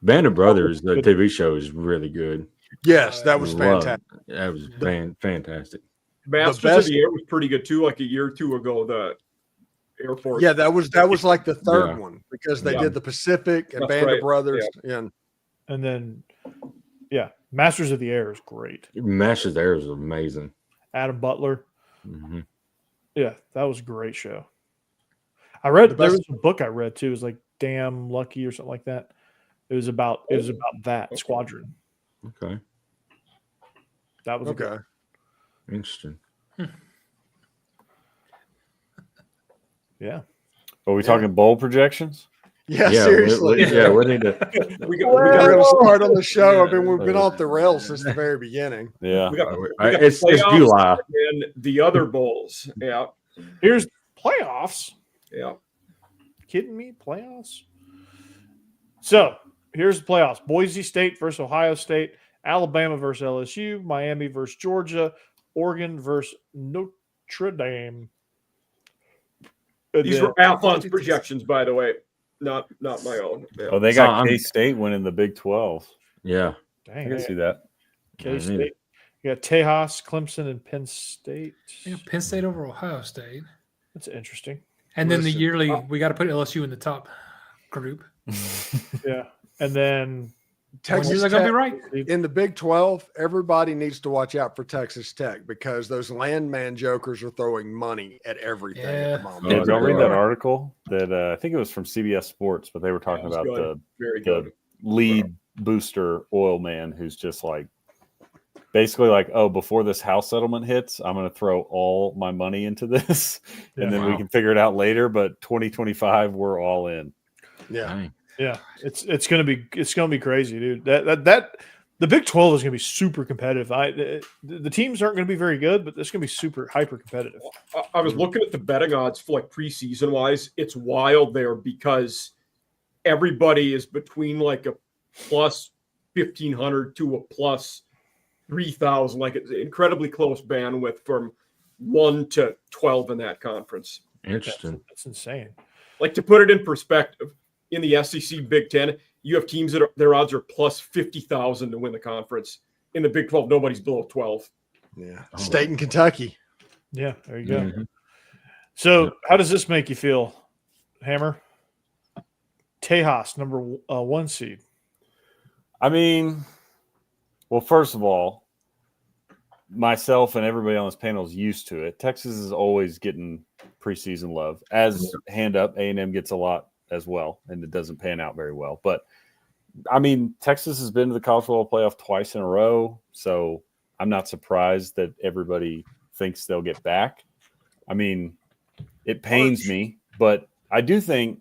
Band of Brothers, the TV show, is really good. Yes, that was Love fantastic. it. That was fantastic. Masters best- of the Air was pretty good too. Like a year or two ago, the Air Force. Yeah, that was like the third Yeah. one because they Yeah. did the Pacific and That's Band right. of Brothers. And And then, yeah, Masters of the Air is great. Masters there is amazing. Adam Butler. Mhm. Yeah, that was a great show. I read The there best- was a book I read too. It was like Damn Lucky or something like that. It was about that Okay. squadron. Okay, That was a okay. good. interesting. Yeah. Are we talking bowl projections? Yeah, Yeah, seriously. we need to. we got We're going to start on the show. I Yeah. mean, we've been off the rails since the very beginning. Yeah. we got It's playoffs July. and the other bowls. Yeah, Here's playoffs. yeah. Kidding me? Playoffs? So here's the playoffs. Boise State versus Ohio State, Alabama versus LSU, Miami versus Georgia, Oregon versus Notre Dame. And These then- were Athlon's projections, by the way, not my own. Yeah. Oh, they So got I'm- K-State winning the Big 12. Yeah, I Dang, can see that. K-State. You got Tejas, Clemson, and Penn State. Yeah, Penn State over Ohio State. That's interesting. And then the Listen, yearly, we got to put LSU in the top group. Yeah. And then Texas You're going to be Tech, right. in the Big 12, everybody needs to watch out for Texas Tech because those landman jokers are throwing money at everything at Yeah. the moment. Oh, Did y'all read they that are. article that I think it was from CBS Sports, but they were talking That was about good. Very the good. lead booster oil man who's just like basically like, oh, before this house settlement hits, I'm going to throw all my money into this, and then we Wow. can figure it out later. But 2025, we're all in. Yeah. Dang. yeah, it's gonna be crazy, dude. That the Big 12 is gonna be super competitive. The teams aren't gonna be very good, but it's gonna be super hyper competitive. I was looking at the betting odds for like preseason wise. It's wild there because everybody is between like a plus 1,500 to a plus 3,000. Like it's incredibly close bandwidth from 1 to 12 in that conference. Interesting. That's insane. Like to put it in perspective, in the SEC Big 10, you have teams that their odds are plus 50,000 to win the conference. In the Big 12, nobody's below 12. Yeah. Oh. State and Kentucky. Yeah, there you go. Mhm. So, how does this make you feel, Hammer? Tejas, number 1 seed. I mean, well, first of all, myself and everybody on this panel is used to it. Texas is always getting preseason love. As hand up, A&M gets a lot as well, and it doesn't pan out very well. But, I mean, Texas has been to the College Football Playoff twice in a row, so I'm not surprised that everybody thinks they'll get back. I mean, it pains me, but I do think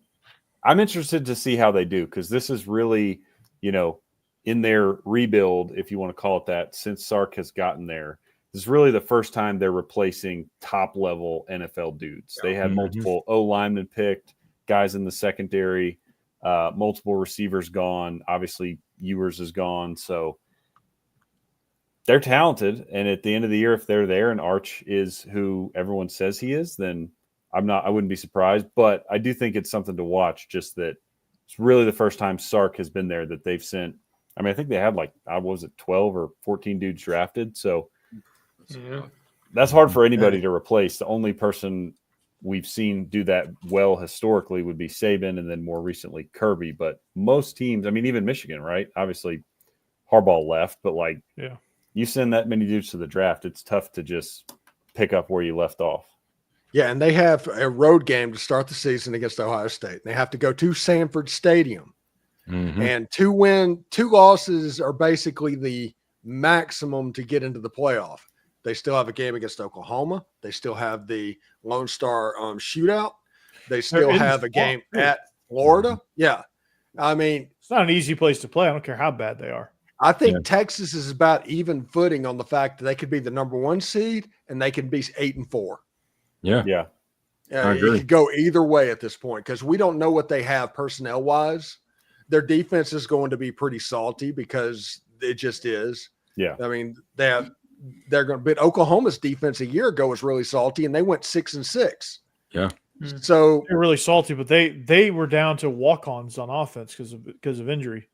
I'm interested to see how they do because this is really, in their rebuild, if you want to call it that, since Sark has gotten there. This is really the first time they're replacing top-level NFL dudes. They had multiple O-linemen picked, guys in the secondary, multiple receivers gone. Obviously, Ewers is gone. So they're talented. And at the end of the year, if they're there and Arch is who everyone says he is, then I wouldn't be surprised. But I do think it's something to watch, just that it's really the first time Sark has been there that they've sent. I mean, I think they had 12 or 14 dudes drafted. So Yeah. that's hard for anybody to replace. The only person we've seen do that well historically would be Saban and then more recently Kirby. But most teams, I mean, even Michigan, right? Obviously Harbaugh left, but you send that many dudes to the draft, it's tough to just pick up where you left off. Yeah, and they have a road game to start the season against Ohio State. They have to go to Sanford Stadium. Mhm. And 2 losses are basically the maximum to get into the playoff. They still have a game against Oklahoma. They still have the Lone Star shootout. They still in the have a game swamp, too. at Florida, yeah. I mean, It's not an easy place to play. I don't care how bad they are. I think Texas is about even footing on the fact that they could be the number 1 seed and they can be 8-4. Yeah. Yeah. I It agree. could go either way at this point because we don't know what they have personnel wise. Their defense is going to be pretty salty because it just is. Yeah. I mean, they're going to. But Oklahoma's defense a year ago was really salty, and they went 6-6. Yeah. So They're really salty, but they were down to walk-ons on offense because of injury.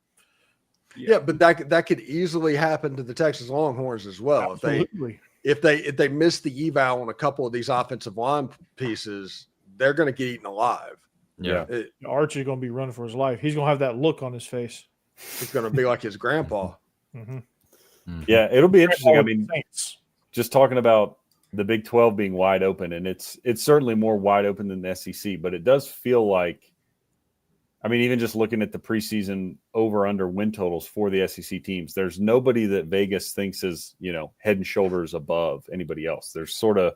yeah, but that could easily happen to the Texas Longhorns as well. Absolutely. If they miss the eval on a couple of these offensive line pieces, they're going to get eaten alive. Yeah. Archie's going to be running for his life. He's going to have that look on his face. It's going to be like his grandpa. Mm-hmm. Yeah. It'll be interesting. I All mean, Saints. just talking about the Big 12 being wide open, and it's certainly more wide open than the SEC, but it does feel like, I mean, even just looking at the preseason over-under win totals for the SEC teams, there's nobody that Vegas thinks is, head and shoulders above anybody else. There's I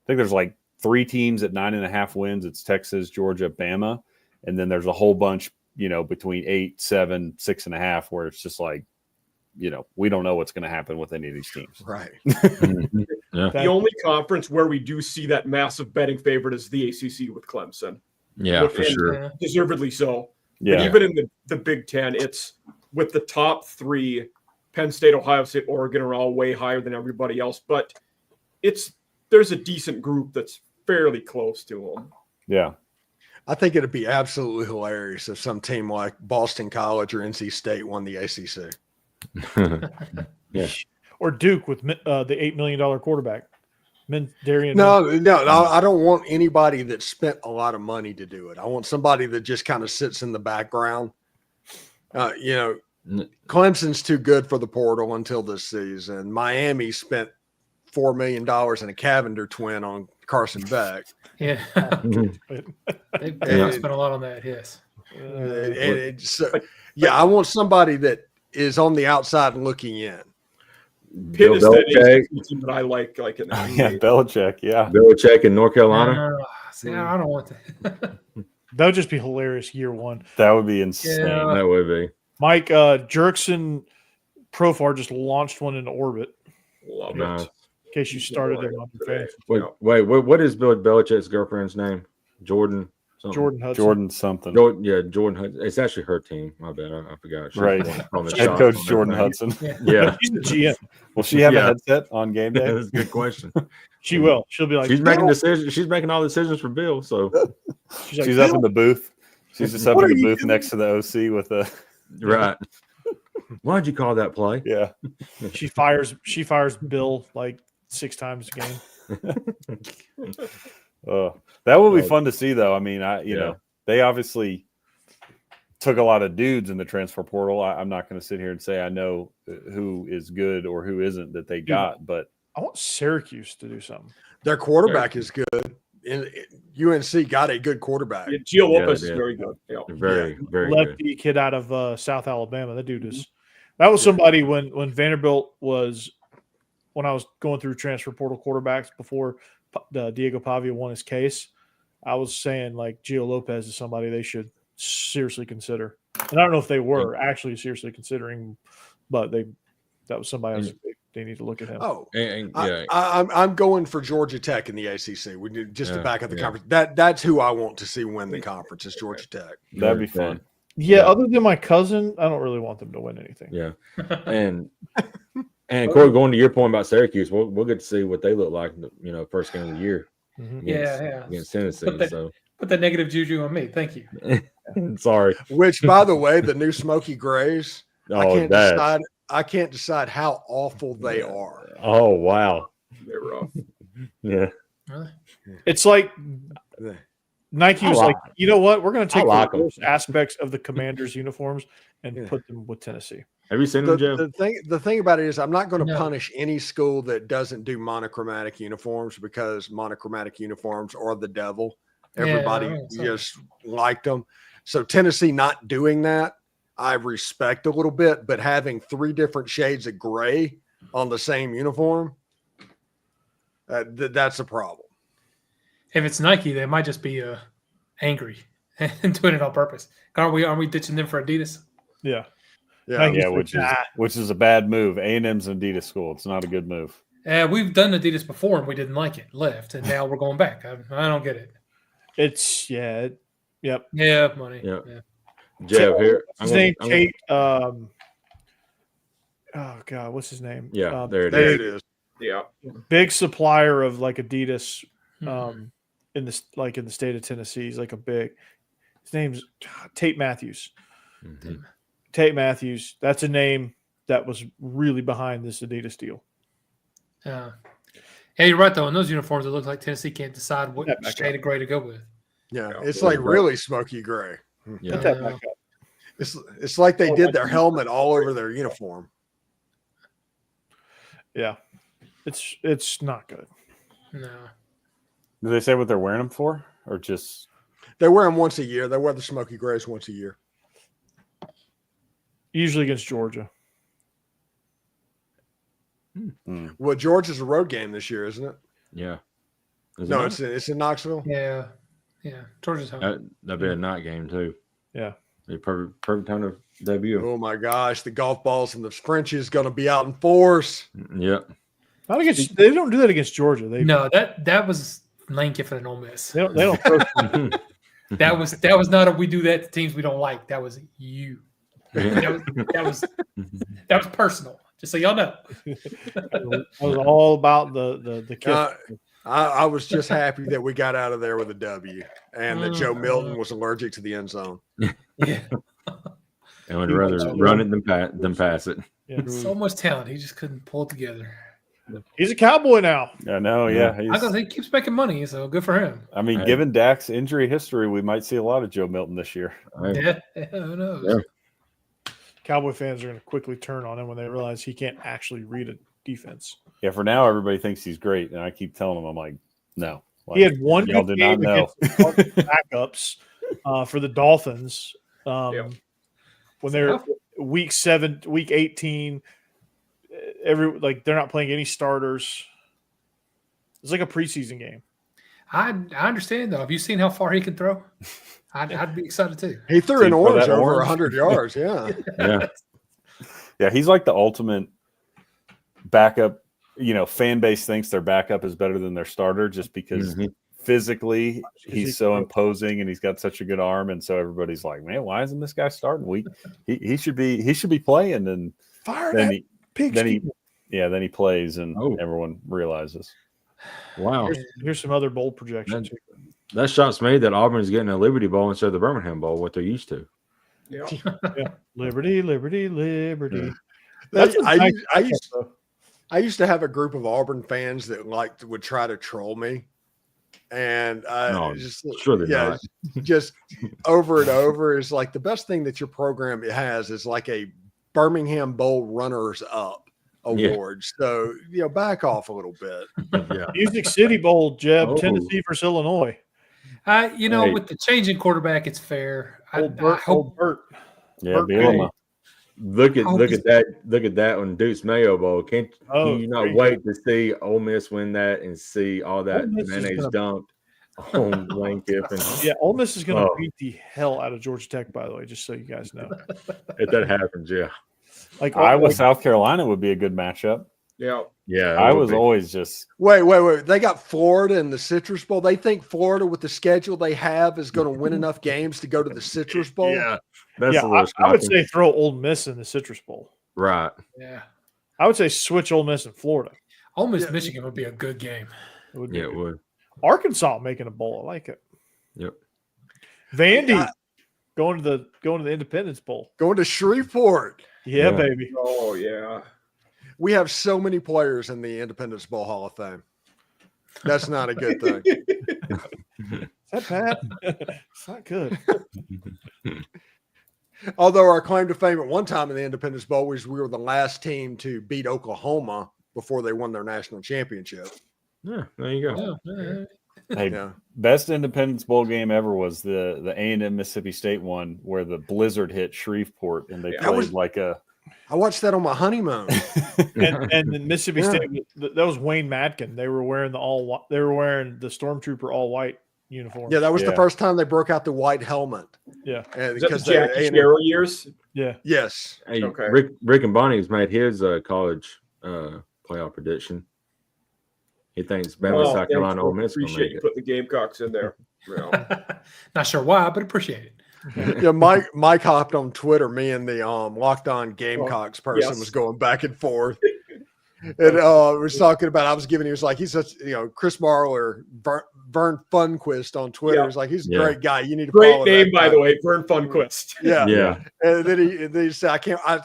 think there's like 3 teams at 9.5 wins. It's Texas, Georgia, Bama. And then there's a whole bunch, between 8, 7, 6.5, where it's just like, we don't know what's going to happen with any of these teams. Right. Yeah. The only conference where we do see that massive betting favorite is the ACC with Clemson. Yeah, for And sure. Deservedly so. Yeah. But even in the Big Ten, it's with the top 3, Penn State, Ohio State, Oregon are all way higher than everybody else. But there's a decent group that's fairly close to them. Yeah. I think it'd be absolutely hilarious if some team like Boston College or NC State won the ACC. Yeah. Or Duke with the $8 million quarterback. Darian. No, I don't want anybody that spent a lot of money to do it. I want somebody that just kind of sits in the background. Clemson's too good for the portal until this season. Miami spent $4 million in a Cavender twin on Carson Beck. Yeah. They spent a lot on that. Yes. I want somebody that is on the outside looking in. Pitt is that Belichick. team that I like in the Yeah. Belichick. Yeah. Belichick in North Carolina. See, I don't want that. That would just be hilarious year one. That would be insane. Yeah. That would be. Mike Jerkson Profar just launched one into orbit. Love Nice. it. In case you started there on your fans. Wait, what is Bill Belichick's girlfriend's name? Jordan. Something. Jordan Hudson. Jordan something. Jordan Hudson. It's actually her team. My bad. I forgot. She's Right. on the Head shots coach on Jordan everything. Hudson. Yeah. She's the GM. Will she have a Yeah. headset on game day? That's a good question. She will. She'll be like, She's making decisions. She's making all the decisions for Bill. So She's like, She's up in the booth. She's just up What in are the you booth doing? next to the OC with a right. Why'd you call that play? yeah. She fires Bill like 6 times a game. That will be fun to see, though. I mean, Yeah. they obviously took a lot of dudes in the transfer portal. I'm not going to sit here and say I know who is good or who isn't that they got, but I want Syracuse to do something. Their quarterback is good. UNC got a good quarterback. Yeah, Gio Yeah, Lopez they is did. very good. Yeah. Very, very good. Lefty kid out of South Alabama. That dude is. That was somebody when Vanderbilt was when I was going through transfer portal quarterbacks before Diego Pavia won his case. I was saying like Gio Lopez is somebody they should seriously consider. And I don't know if they were actually seriously considering, but that was somebody else. They need to look at him. Oh, And yeah, I'm going for Georgia Tech in the ACC. We need just to Yeah, back up the yeah. conference. That's who I want to see win the conference is Georgia Tech. that'd be fun. Yeah, Yeah. other than my cousin, I don't really want them to win anything. yeah. And Corey, going to your point about Syracuse, we'll get to see what they look like. First game of the year Mhm. against Tennessee. Put that- So Put that negative juju on me. Thank you. sorry. Which, by the way, the new Smoky Grays, Oh, I can't decide how awful they are. Oh, wow. They're rough. Yeah. Really? It's like Nike I was like like, you know what? We're going to take I like the 'em. worst aspects of the Commanders uniforms and Yeah. put them with Tennessee. Have you seen them, Jeff? The thing about it is I'm not going to No. punish any school that doesn't do monochromatic uniforms because monochromatic uniforms are the devil. Everybody just liked them. So Tennessee not doing that, I respect a little bit, but having 3 different shades of gray on the same uniform, that's a problem. If it's Nike, they might just be angry and doing it on purpose. Aren't we ditching them for Adidas? Yeah. Yeah. He's Yeah, like, which is a bad move. A&M's an Adidas school. It's not a good move. We've done Adidas before and we didn't like it, left, and now we're going back. I don't get it. It's yep. Yeah, money. Yep. Yeah. Jeff here. His name Tate. Oh God, what's his name? Yeah, there it There is. it is. Yeah. Big supplier of like Adidas, Mhm. in the state of Tennessee. He's like a big. His name's Tate Matthews. Mhm. Tate Matthews. That's a name that was really behind this Adidas deal. Yeah, you're right though. In those uniforms, it looks like Tennessee can't decide what Put that back shade up. of gray to go with. Yeah. Yeah. It's like really smoky gray. Yeah. Put that back up. It's like they did their helmet all over their uniform. Yeah, it's not good. No. Do they say what they're wearing them for, or just? They wear them once a year. They wear the smoky grays once a year. Usually against Georgia. Well, Georgia's a road game this year, isn't it? Yeah. Is it No, not? it's in Knoxville. Yeah. Georgia's home. That'd be a night game too. Yeah. Be perfect time to debut. Oh my gosh, the golf balls and the Frenchies going to be out in force. Yep. Not against. They don't do that against Georgia. They No, that was Lane Kiffin and Ole Miss. They don't throw. That was not a we do that to teams we don't like. That was you. That was personal. Just so y'all know. It was all about the kid. I was just happy that we got out of there with a W and that Joe Milton was allergic to the end zone. Yeah. I would rather run it than pass it. Yeah. So much talent. He just couldn't pull it together. He's a Cowboy now. I know. Yeah. He keeps making money, so good for him. I mean, Hey. given Dak's injury history, we might see a lot of Joe Milton this year. Yeah, who knows? Yeah. Cowboy fans are going to quickly turn on him when they realize he can't actually read a defense. Yeah. For now, everybody thinks he's great, and I keep telling them, I'm like, no. He had one Y'all good did not game know. against the backups for the Dolphins when they're week 18. They're not playing any starters. It's like a preseason game. I understand though. Have you seen how far he can throw? I'd be excited too. He threw See, an for orange that over orange? 100 yards. Yeah. Yeah. Yeah, he's like the ultimate backup. Fan base thinks their backup is better than their starter just because physically he's so imposing and he's got such a good arm, and so everybody's like, man, why isn't this guy starting? He should be playing, and Fire then that pig. then he plays, and Oh. everyone realizes. Wow. Here's some other bold projections. That shocks me that Auburn's getting a Liberty Bowl instead of the Birmingham Bowl, what they're used to. Yeah. Liberty, liberty, liberty. Yeah. That's I used to have a group of Auburn fans that would try to troll me, and Surely not. just over and over is like the best thing that your program has is like a Birmingham Bowl runners up award. So back off a little bit. Yeah. Music City Bowl, Jeb, Oh. Tennessee versus Illinois. With Hey. the change in quarterback, it's fair. I Old Bert, hope old Bert. Yeah, Burt Bielema. Look at that on Duke's Mayo Bowl. Can you there not you wait to see Ole Miss win that and see all that Ole Miss is mayonnaise gonna- dunked on Lane Kiffin? Yeah, Ole Miss is going to Oh. beat the hell out of Georgia Tech, by the way, just so you guys know. If that happens, yeah. Like Iowa, South Carolina would be a good matchup. Yeah. Yeah. I it would was be. always just Wait. They got Florida in the Citrus Bowl. They think Florida, with the schedule they have, is going to win enough games to go to the Citrus Bowl. Yeah. That's yeah, a little I would shocking. say throw Ole Miss in the Citrus Bowl. Right. yeah. I would say switch Ole Miss and Florida. Ole Miss Yeah. Michigan would be a good game. It would be Yeah, it good. would. Arkansas making a bowl. I like it. Yep. Vandy going to the Independence Bowl. Going to Shreveport. Yeah, Yeah. baby. Oh yeah. We have so many players in the Independence Bowl Hall of Fame. That's not a good thing. Is that bad? It's not good. Although our claim to fame at one time in the Independence Bowl was we were the last team to beat Oklahoma before they won their national championship. Yeah, there you go. Yeah. hey, Yeah. best Independence Bowl game ever was the A&M Mississippi State one where the blizzard hit Shreveport and they Yeah. played was- like a I watched that on my honeymoon. And the Mississippi Yeah. State, that was Wayne Madkin. They were wearing the stormtrooper all white uniforms. Yeah, that was the Yeah. first time they broke out the white helmet. Yeah. And Is that the because Jackie Sherrill years? Yeah. yes, Hey, Okay. Rick and Bonnie's made his college playoff prediction. He thinks Bama, Oh, South thanks, Carolina, Ole Rick. Miss gonna Appreciate make you it. putting the Gamecocks in there. Yeah. Not sure why, but appreciate it. yeah. Mike hopped on Twitter. Me and the Locked On Gamecocks person yes. was going back and forth, and was talking about. I was giving. He was like, he's such Chris Marl or Vern Funquist on Twitter. Yeah. He's like, he's a Yeah. great guy. You need to Great follow name, that by guy. the way, Vern Funquist. Yeah. Yeah. And then he said,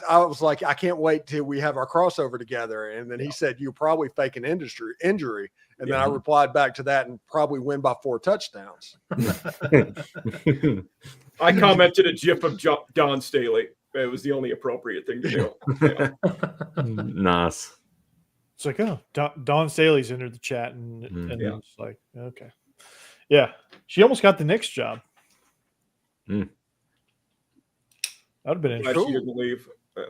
I was like, I can't wait till we have our crossover together. And then he said, you probably fake an injury. And then I replied back to that and probably win by 4 touchdowns. I commented a GIF of Don Staley. It was the only appropriate thing to do. Yeah. Nice. It's like, oh, Dawn Staley's entered the chat, and Yeah. it's like, okay, yeah, she almost got the Knicks job. Mm. That'd have been Glad interesting. she didn't leave. Yeah.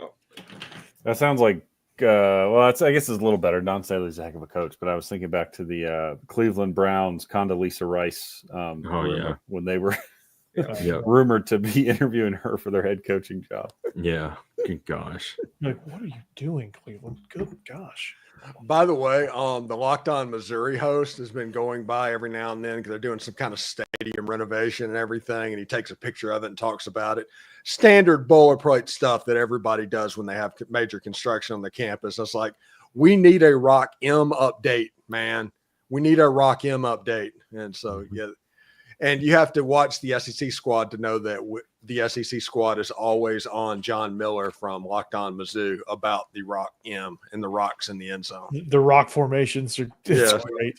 That sounds like well, I guess it's a little better. Don Staley's a heck of a coach, but I was thinking back to the Cleveland Browns, Condoleezza Rice, yeah. when they were Yeah. rumored to be interviewing her for their head coaching job. Yeah. Good gosh. Like, what are you doing, Cleveland? Good gosh. By the way, the Locked On Missouri host has been going by every now and then because they're doing some kind of stadium renovation and everything. And he takes a picture of it and talks about it. Standard boilerplate stuff that everybody does when they have major construction on the campus. It's like, we need a Rock M update, man. We need a Rock M update. And so, yeah. And you have to watch the SEC squad to know that the SEC squad is always on John Miller from Locked On Mizzou about the Rock M and the rocks in the end zone. The rock formations are it's Yeah. great.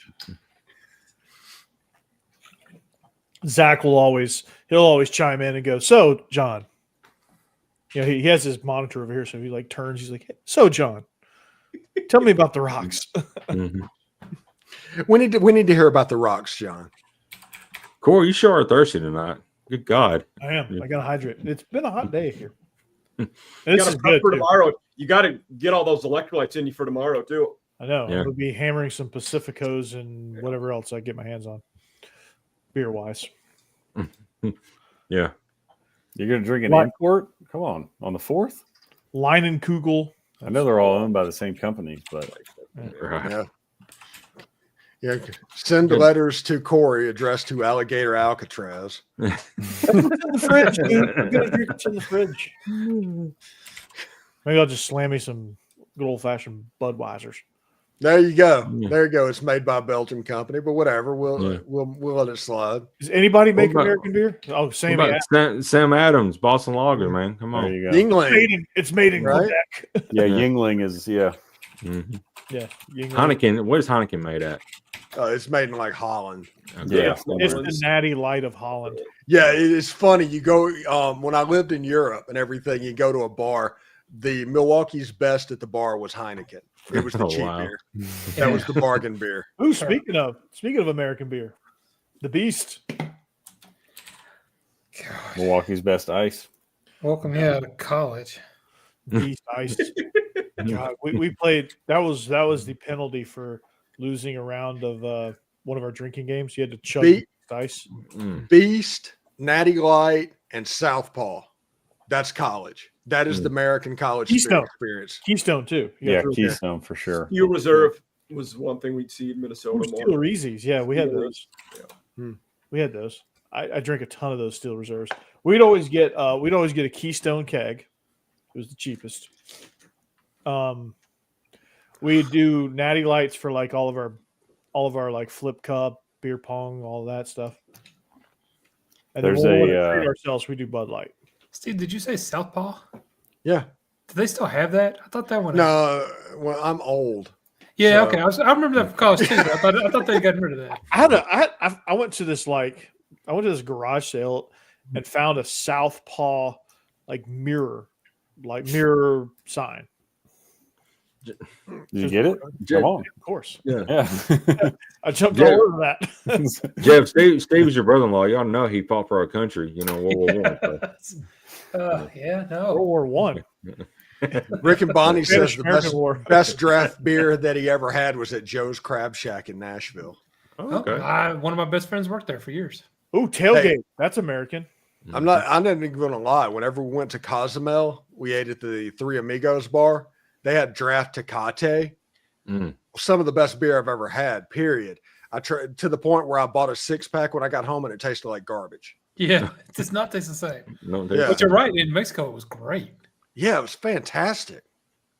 Zach will he'll always chime in and go, so John, he has his monitor over here, so he like turns, he's like, hey, so John, tell me about the rocks. Mhm. We need to hear about the rocks, John. Corey, you sure are thirsty tonight. Good God. I am. I gotta hydrate. It's been a hot day here. And You this got is to prep good for too. tomorrow. You got to get all those electrolytes in you for tomorrow, too. I know. Yeah. I'll be hammering some Pacificos and whatever else I get my hands on, beer wise. Yeah. You're going to drink an What? import? Come on the 4th? Leinenkugel. I know they're all owned by the same company, but Right. Yeah. Yeah. Send letters to Corey addressed to Alligator Alcatraz. It's in the fridge, dude. You gotta drink what's in the fridge. Maybe I'll just slam me some good old fashioned Budweisers. There you go. Yeah. There you go. It's made by a Belgian company, but whatever. Yeah. We'll let it slide. Does anybody make about- American beer? Oh, What Sammy. about Sam Adams, Boston Lager, man. Come there on. you go. Yingling. It's made in Right? Quebec. Yeah, Yeah. Yingling is, yeah. Mhm. Yeah. Yingling. Heineken. What is Heineken made at? It's made in like Holland. Okay. Yeah. It's the natty light of Holland. Yeah, it's funny. You go when I lived in Europe and everything, you go to a bar. The Milwaukee's best at the bar was Heineken. It was the Oh, cheap wow. beer. That was the bargain beer. Ooh, speaking of American beer, the Beast. Milwaukee's best ice. Welcome you out of college. Beast Ice. God, we played. That was the penalty for losing a round of one of our drinking games. You had to chug Beat- ice. Mm. Beast, Natty Light, and Southpaw. That's college. That is the American college Keystone. experience. Keystone too. You Yeah, got to- Keystone for sure. Steel Reserve was one thing we'd see in Minnesota Steel more. Reese's. Yeah, we had those. Hmm. We had those. I drank a ton of those Steel Reserves. We'd always get a Keystone keg. It was the cheapest. We'd do Natty Lights for like all of our like flip cup, beer pong, all that stuff. And There's then when we a, treat ourselves, we do Bud Light. Steve, did you say Southpaw? Yeah. Do they still have that? I thought that one. No, well, I'm old. Yeah, so- okay. I remember that from college too. But I thought they got rid of that. I went to this garage sale and found a Southpaw mirror sign. Did you get it? Jeff, Come on. Of course, Yeah. I jumped Yeah. all over that. Jeff, Steve is your brother-in-law. Y'all know he fought for our country. You know, World War I. So. Yeah, World no. War One. Rick and Bonnie says the Spanish-American War. best draft beer that he ever had was at Joe's Crab Shack in Nashville. Oh, okay. One of my best friends worked there for years. Oh, tailgate. Hey. That's American. I'm not even going to lie. Whenever we went to Cozumel, we ate at the Three Amigos bar. They had draft Tecate. Mm. Some of the best beer I've ever had, period. I tried to the point where I bought a 6-pack when I got home and it tasted like garbage. Yeah, it does not taste the same. No, Yeah. But you're right. In Mexico, it was great. Yeah, it was fantastic.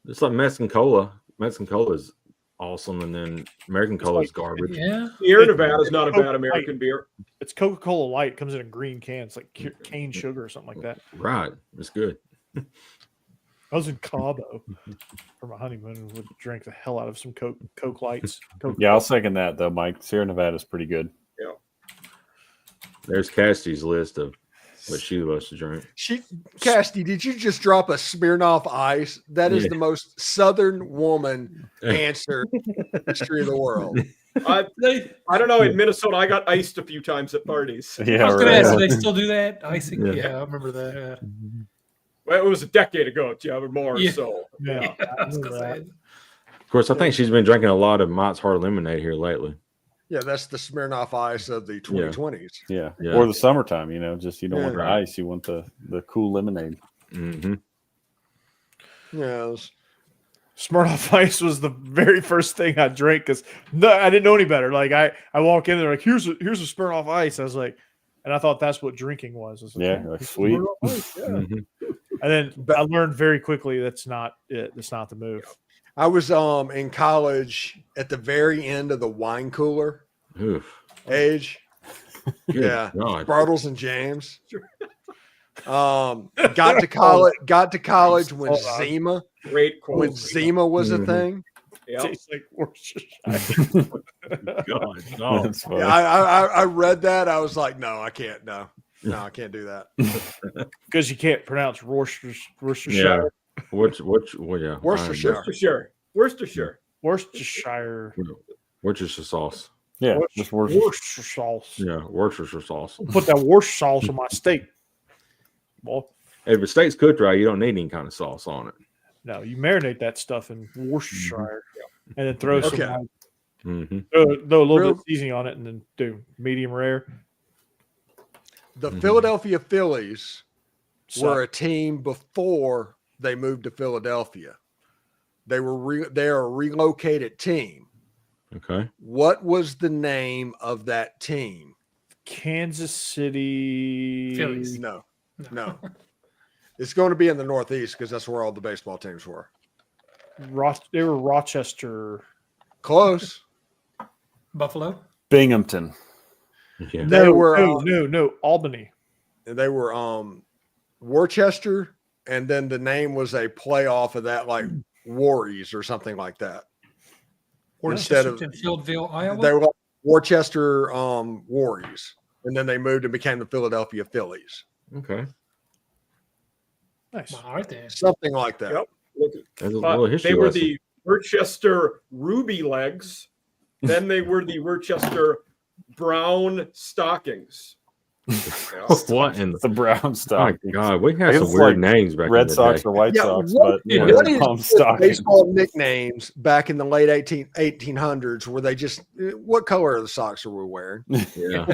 It's like Mexican cola. Mexican cola is awesome, and then American cola is garbage. Yeah. Sierra Nevada is not a bad American beer. It's Coca-Cola Light. It comes in a green can. It's like cane sugar or something like that. Right. It's good. I was in Cabo for my honeymoon and would drink the hell out of some Coke Lights. Yeah, I'll second that though, Mike. Sierra Nevada is pretty good. There's Cassidy's list of what she loves to drink. Cassidy, did you just drop a Smirnoff Ice? That is the most Southern woman answer in the history of the world. I don't know. In Minnesota, I got iced a few times at parties. Yeah, I was going to ask, do right. they still do that? Icing? Yeah. Yeah, I remember that. Yeah. Well, it was a decade ago, or more. Yeah. So Yeah. I was gonna say. Of course, I think she's been drinking a lot of Mott's Hard Lemonade here lately. Yeah, that's the Smirnoff Ice of the 2020s. Yeah. Yeah. Or the summertime, just you don't want the Right. ice, you want the cool lemonade. Mm-hmm. Yes. Smirnoff Ice was the very first thing I drank because I didn't know any better. Like I walk in there like here's a Smirnoff Ice. I was like, and I thought that's what drinking was. I was like, Yeah, "Oh, like, it's sweet." Smirnoff Ice, yeah." Mm-hmm. And then I learned very quickly that's not it. That's not the move. I was in college at the very end of the wine cooler Oof. age. Good Yeah. God. Bartles and James. Got to college when Hold on. Zima great quote. when Zima was a Mhm. thing. Yeah. Tastes like Worcestershire. God. No. That's funny. Yeah, I read that. I was like, no, I can't. No, I can't do that. Because you can't pronounce Worcestershire. Yeah. Yeah. Worcestershire. Worcestershire. Worcestershire. Worcestershire sauce. Yeah, just worth Worcestershire sauce. Yeah. Worcestershire sauce. Put that Worcestershire sauce on my steak. Well, If the steak's cooked right, you don't need any kind of sauce on it. no, you marinate that stuff in Worcestershire and then throw some, Okay. like, Mm-hmm. throw a little Real- bit of seasoning on it and then do medium rare. The Mhm. Philadelphia Phillies So, were a team before they moved to Philadelphia. They're a relocated team. Okay. What was the name of that team? Kansas City. Phillies. No. It's going to be in the Northeast because that's where all the baseball teams were. They were Rochester. Close. Buffalo. Binghamton. Yeah. They were no, Albany. They were Worcester, and then the name was a play off of that, like Warriors or something like that. Instead of Fieldville, Iowa. they were like Worcester Warriors, and then they moved and became the Philadelphia Phillies, Okay. Nice. All right then. something like that. Yep. Look at- That's a but little history they were lesson. the Worcester Ruby Legs. Then they were the Worcester Brown Stockings. Yeah. What in The Brown my stock. God, we had I guess some it's weird like names back in Red the Sox day. or White Yeah, Sox, what- but yeah, what the is Brown with stockings. baseball nicknames back in the late 1800s were they just what color of the socks are we wearing? Yeah.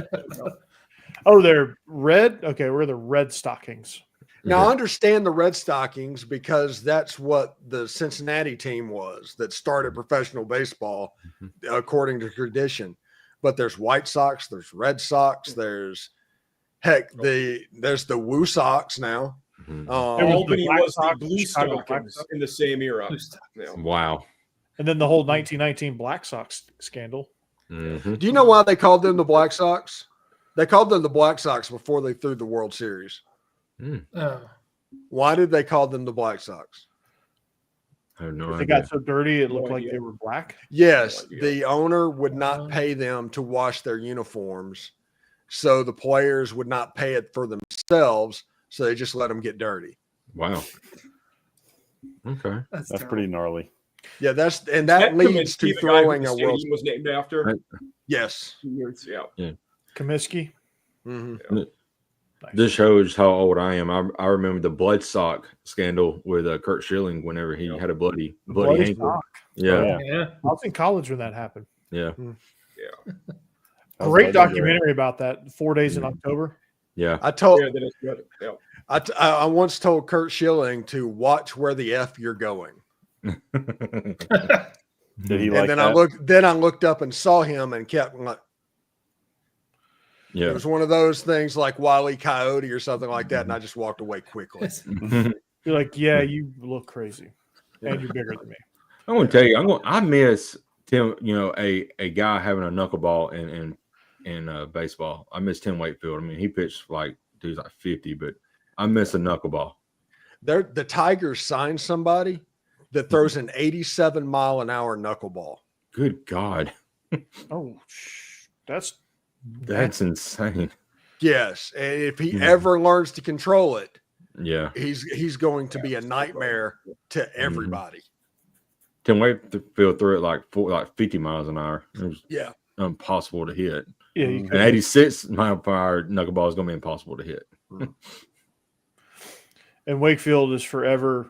Oh, they're red. Okay, we're the Red Stockings. Now I understand the Red Stockings because that's what the Cincinnati team was that started professional baseball according to tradition. But there's White Sox, there's Red Sox, there's there's the Woo Sox now. Mhm. There was Albany the Black was the Sox, Blue Chicago Black Stockings Sox. in the same era. Blue Sox. Yeah. Wow. And then the whole 1919 Black Sox scandal. Mhm. Do you know why they called them the Black Sox? They called them the Black Sox before they threw the World Series. Why did they call them the Black Sox? I have no They idea. got so dirty it No looked like idea. they were black. Yes, No idea. the owner would not pay them to wash their uniforms. So the players would not pay it for themselves. So they just let them get dirty. Wow. Okay. That's terrible. pretty gnarly. Yeah, that leads to Kaminsky, the guy throwing who a the world. stadium was named after. Yes. Yeah. Comiskey. Mhm. Nice. This shows how old I am. I remember the blood sock scandal with Kurt Schilling whenever he had a bloody Bloody ankle. sock. Yeah. Oh, yeah. Yeah. I was in college when that happened. Yeah. Yeah. Great documentary about that. 4 days in October. Yeah. I told Yeah, that is good. Yeah. I once told Kurt Schilling to watch where the F you're going. Did he And like then that? I looked up and saw him and kept like, Yeah. it was one of those things like Wile E. Coyote or something like that, and I just walked away quickly. You're like, yeah, you look crazy, and you're bigger than me. I'm going to tell you, I miss Tim. You know, a guy having a knuckleball in baseball. I miss Tim Wakefield. I mean, he pitched like dude's like 50, but I miss a knuckleball. The Tigers signed somebody that throws an 87-mile-an-hour knuckleball. Good God, Oh, that's insane. Yes, and if he ever learns to control it, Yeah, he's going to be a nightmare to everybody. Tim Wakefield threw it like 50 miles an hour. It was Yeah. impossible to hit. yeah. You An 86 mile per hour knuckleball is going to be impossible to hit. And Wakefield is forever,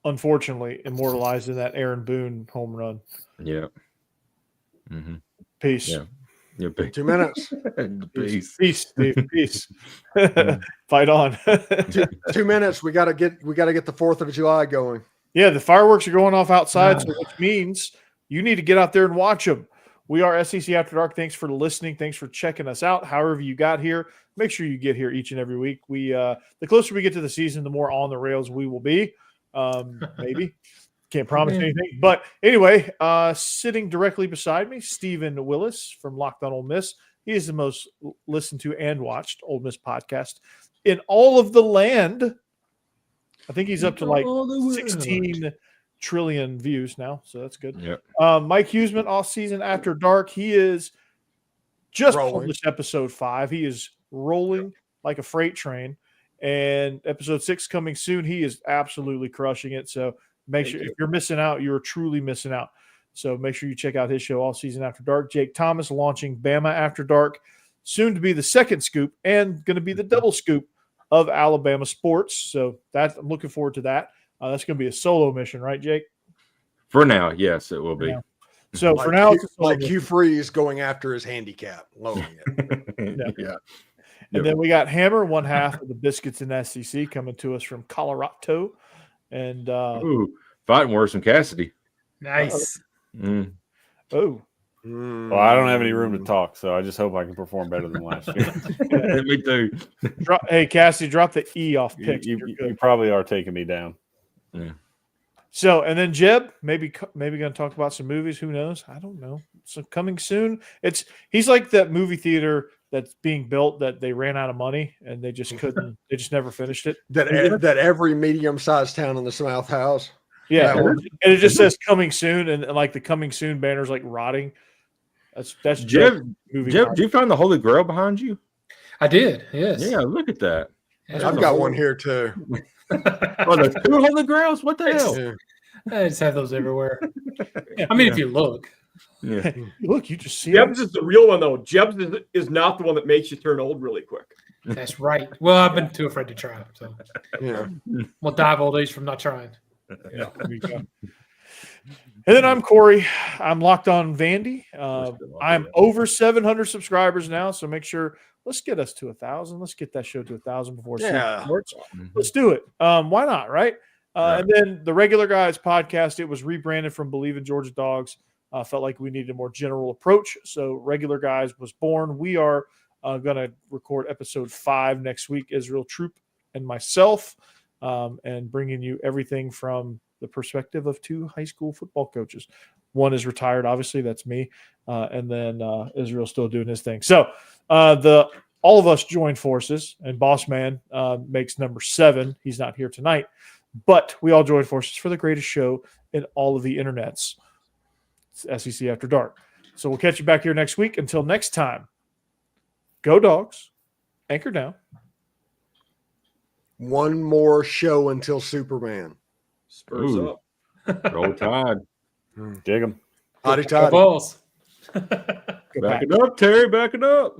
unfortunately, immortalized in that Aaron Boone home run. Yeah. Mm-hmm. Peace. Yeah. Yeah. 2 minutes. Peace. Peace, Steve. Peace. Fight on. 2 minutes. We gotta get the 4th of July going. Yeah, the fireworks are going off outside, Wow. so which means you need to get out there and watch them. We are SEC After Dark. Thanks for listening. Thanks for checking us out. However you got here, make sure you get here each and every week. We the closer we get to the season, the more on the rails we will be. Maybe. Can't promise anything. But anyway, sitting directly beside me, Stephen Willis from Locked On Ole Miss. He is the most listened to and watched Ole Miss podcast in all of the land. I think he's up to like 16 trillion views now, so that's good. Yep. Mike Huseman, Off Season After Dark. He is just Rolling. published episode 5. He is rolling like a freight train, and episode 6 coming soon. He is absolutely crushing it. So make sure if you're missing out, you're truly missing out. So make sure you check out his show, All Season After Dark. Jake Thomas launching Bama After Dark, soon to be the second scoop and going to be the double scoop of Alabama sports. So that I'm looking forward to that. That's going to be a solo mission, right, Jake? For now, yes, it will be. Yeah. So Like for now, Hugh, like Hugh Freeze going after his handicap, lowering it. Yeah. And then we got Hammer, one half of the Biscuits in SEC, coming to us from Colorado. And Ooh, fighting worse than Cassidy. Nice. Mm. oh, Well, I don't have any room to talk, so I just hope I can perform better than last year. Me too. hey Cassie, drop the E off you, picks. you, You're you good. probably are taking me down. Yeah. So, and then Jeb, maybe going to talk about some movies. Who knows? I don't know. So coming soon. He's like that movie theater that's being built that they ran out of money and they just couldn't. They just never finished it. That every medium-sized town in the South has. Yeah, That one. and it just says coming soon, and like the coming soon banner's like rotting. That's Jeb, movie. Did you find the Holy Grail behind you? I did. Yes. Yeah, look at that. I've got one here too. Oh, there's 2 Holy Grails? What the hell? Yeah. I just have those everywhere. I mean, if you look. Yeah. Look, you just see Jeb's is the real one though. Jeb's is not the one that makes you turn old really quick. That's right. Well, I've been too afraid to try. So Yeah. we'll die of old age from not trying. Yeah, there we go. And then I'm Corey. I'm locked on Vandy. I'm over 700 subscribers now, so make sure let's get us to 1,000. Let's get that show to 1,000 before season starts. Let's do it. Why not, right? And then the Regular Guys podcast, it was rebranded from Believe in Georgia Dogs. Felt like we needed a more general approach, so Regular Guys was born. We are going to record episode 5 next week, Israel Troop and myself, and bringing you everything from the perspective of 2 high school football coaches. One is retired, obviously, that's me, and then Israel's still doing his thing. So all of us join forces, and Boss Man makes number 7. He's not here tonight, but we all join forces for the greatest show in all of the internets. It's SEC After Dark. So we'll catch you back here next week. Until next time, go Dogs. Anchor down. One more show until Superman. Spurs Ooh. up. Roll Tide. Dig them. Hotty Go toddy. Balls. Go Back it up, Terry. Back it up.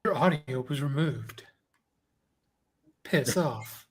Your audio was removed. Piss off.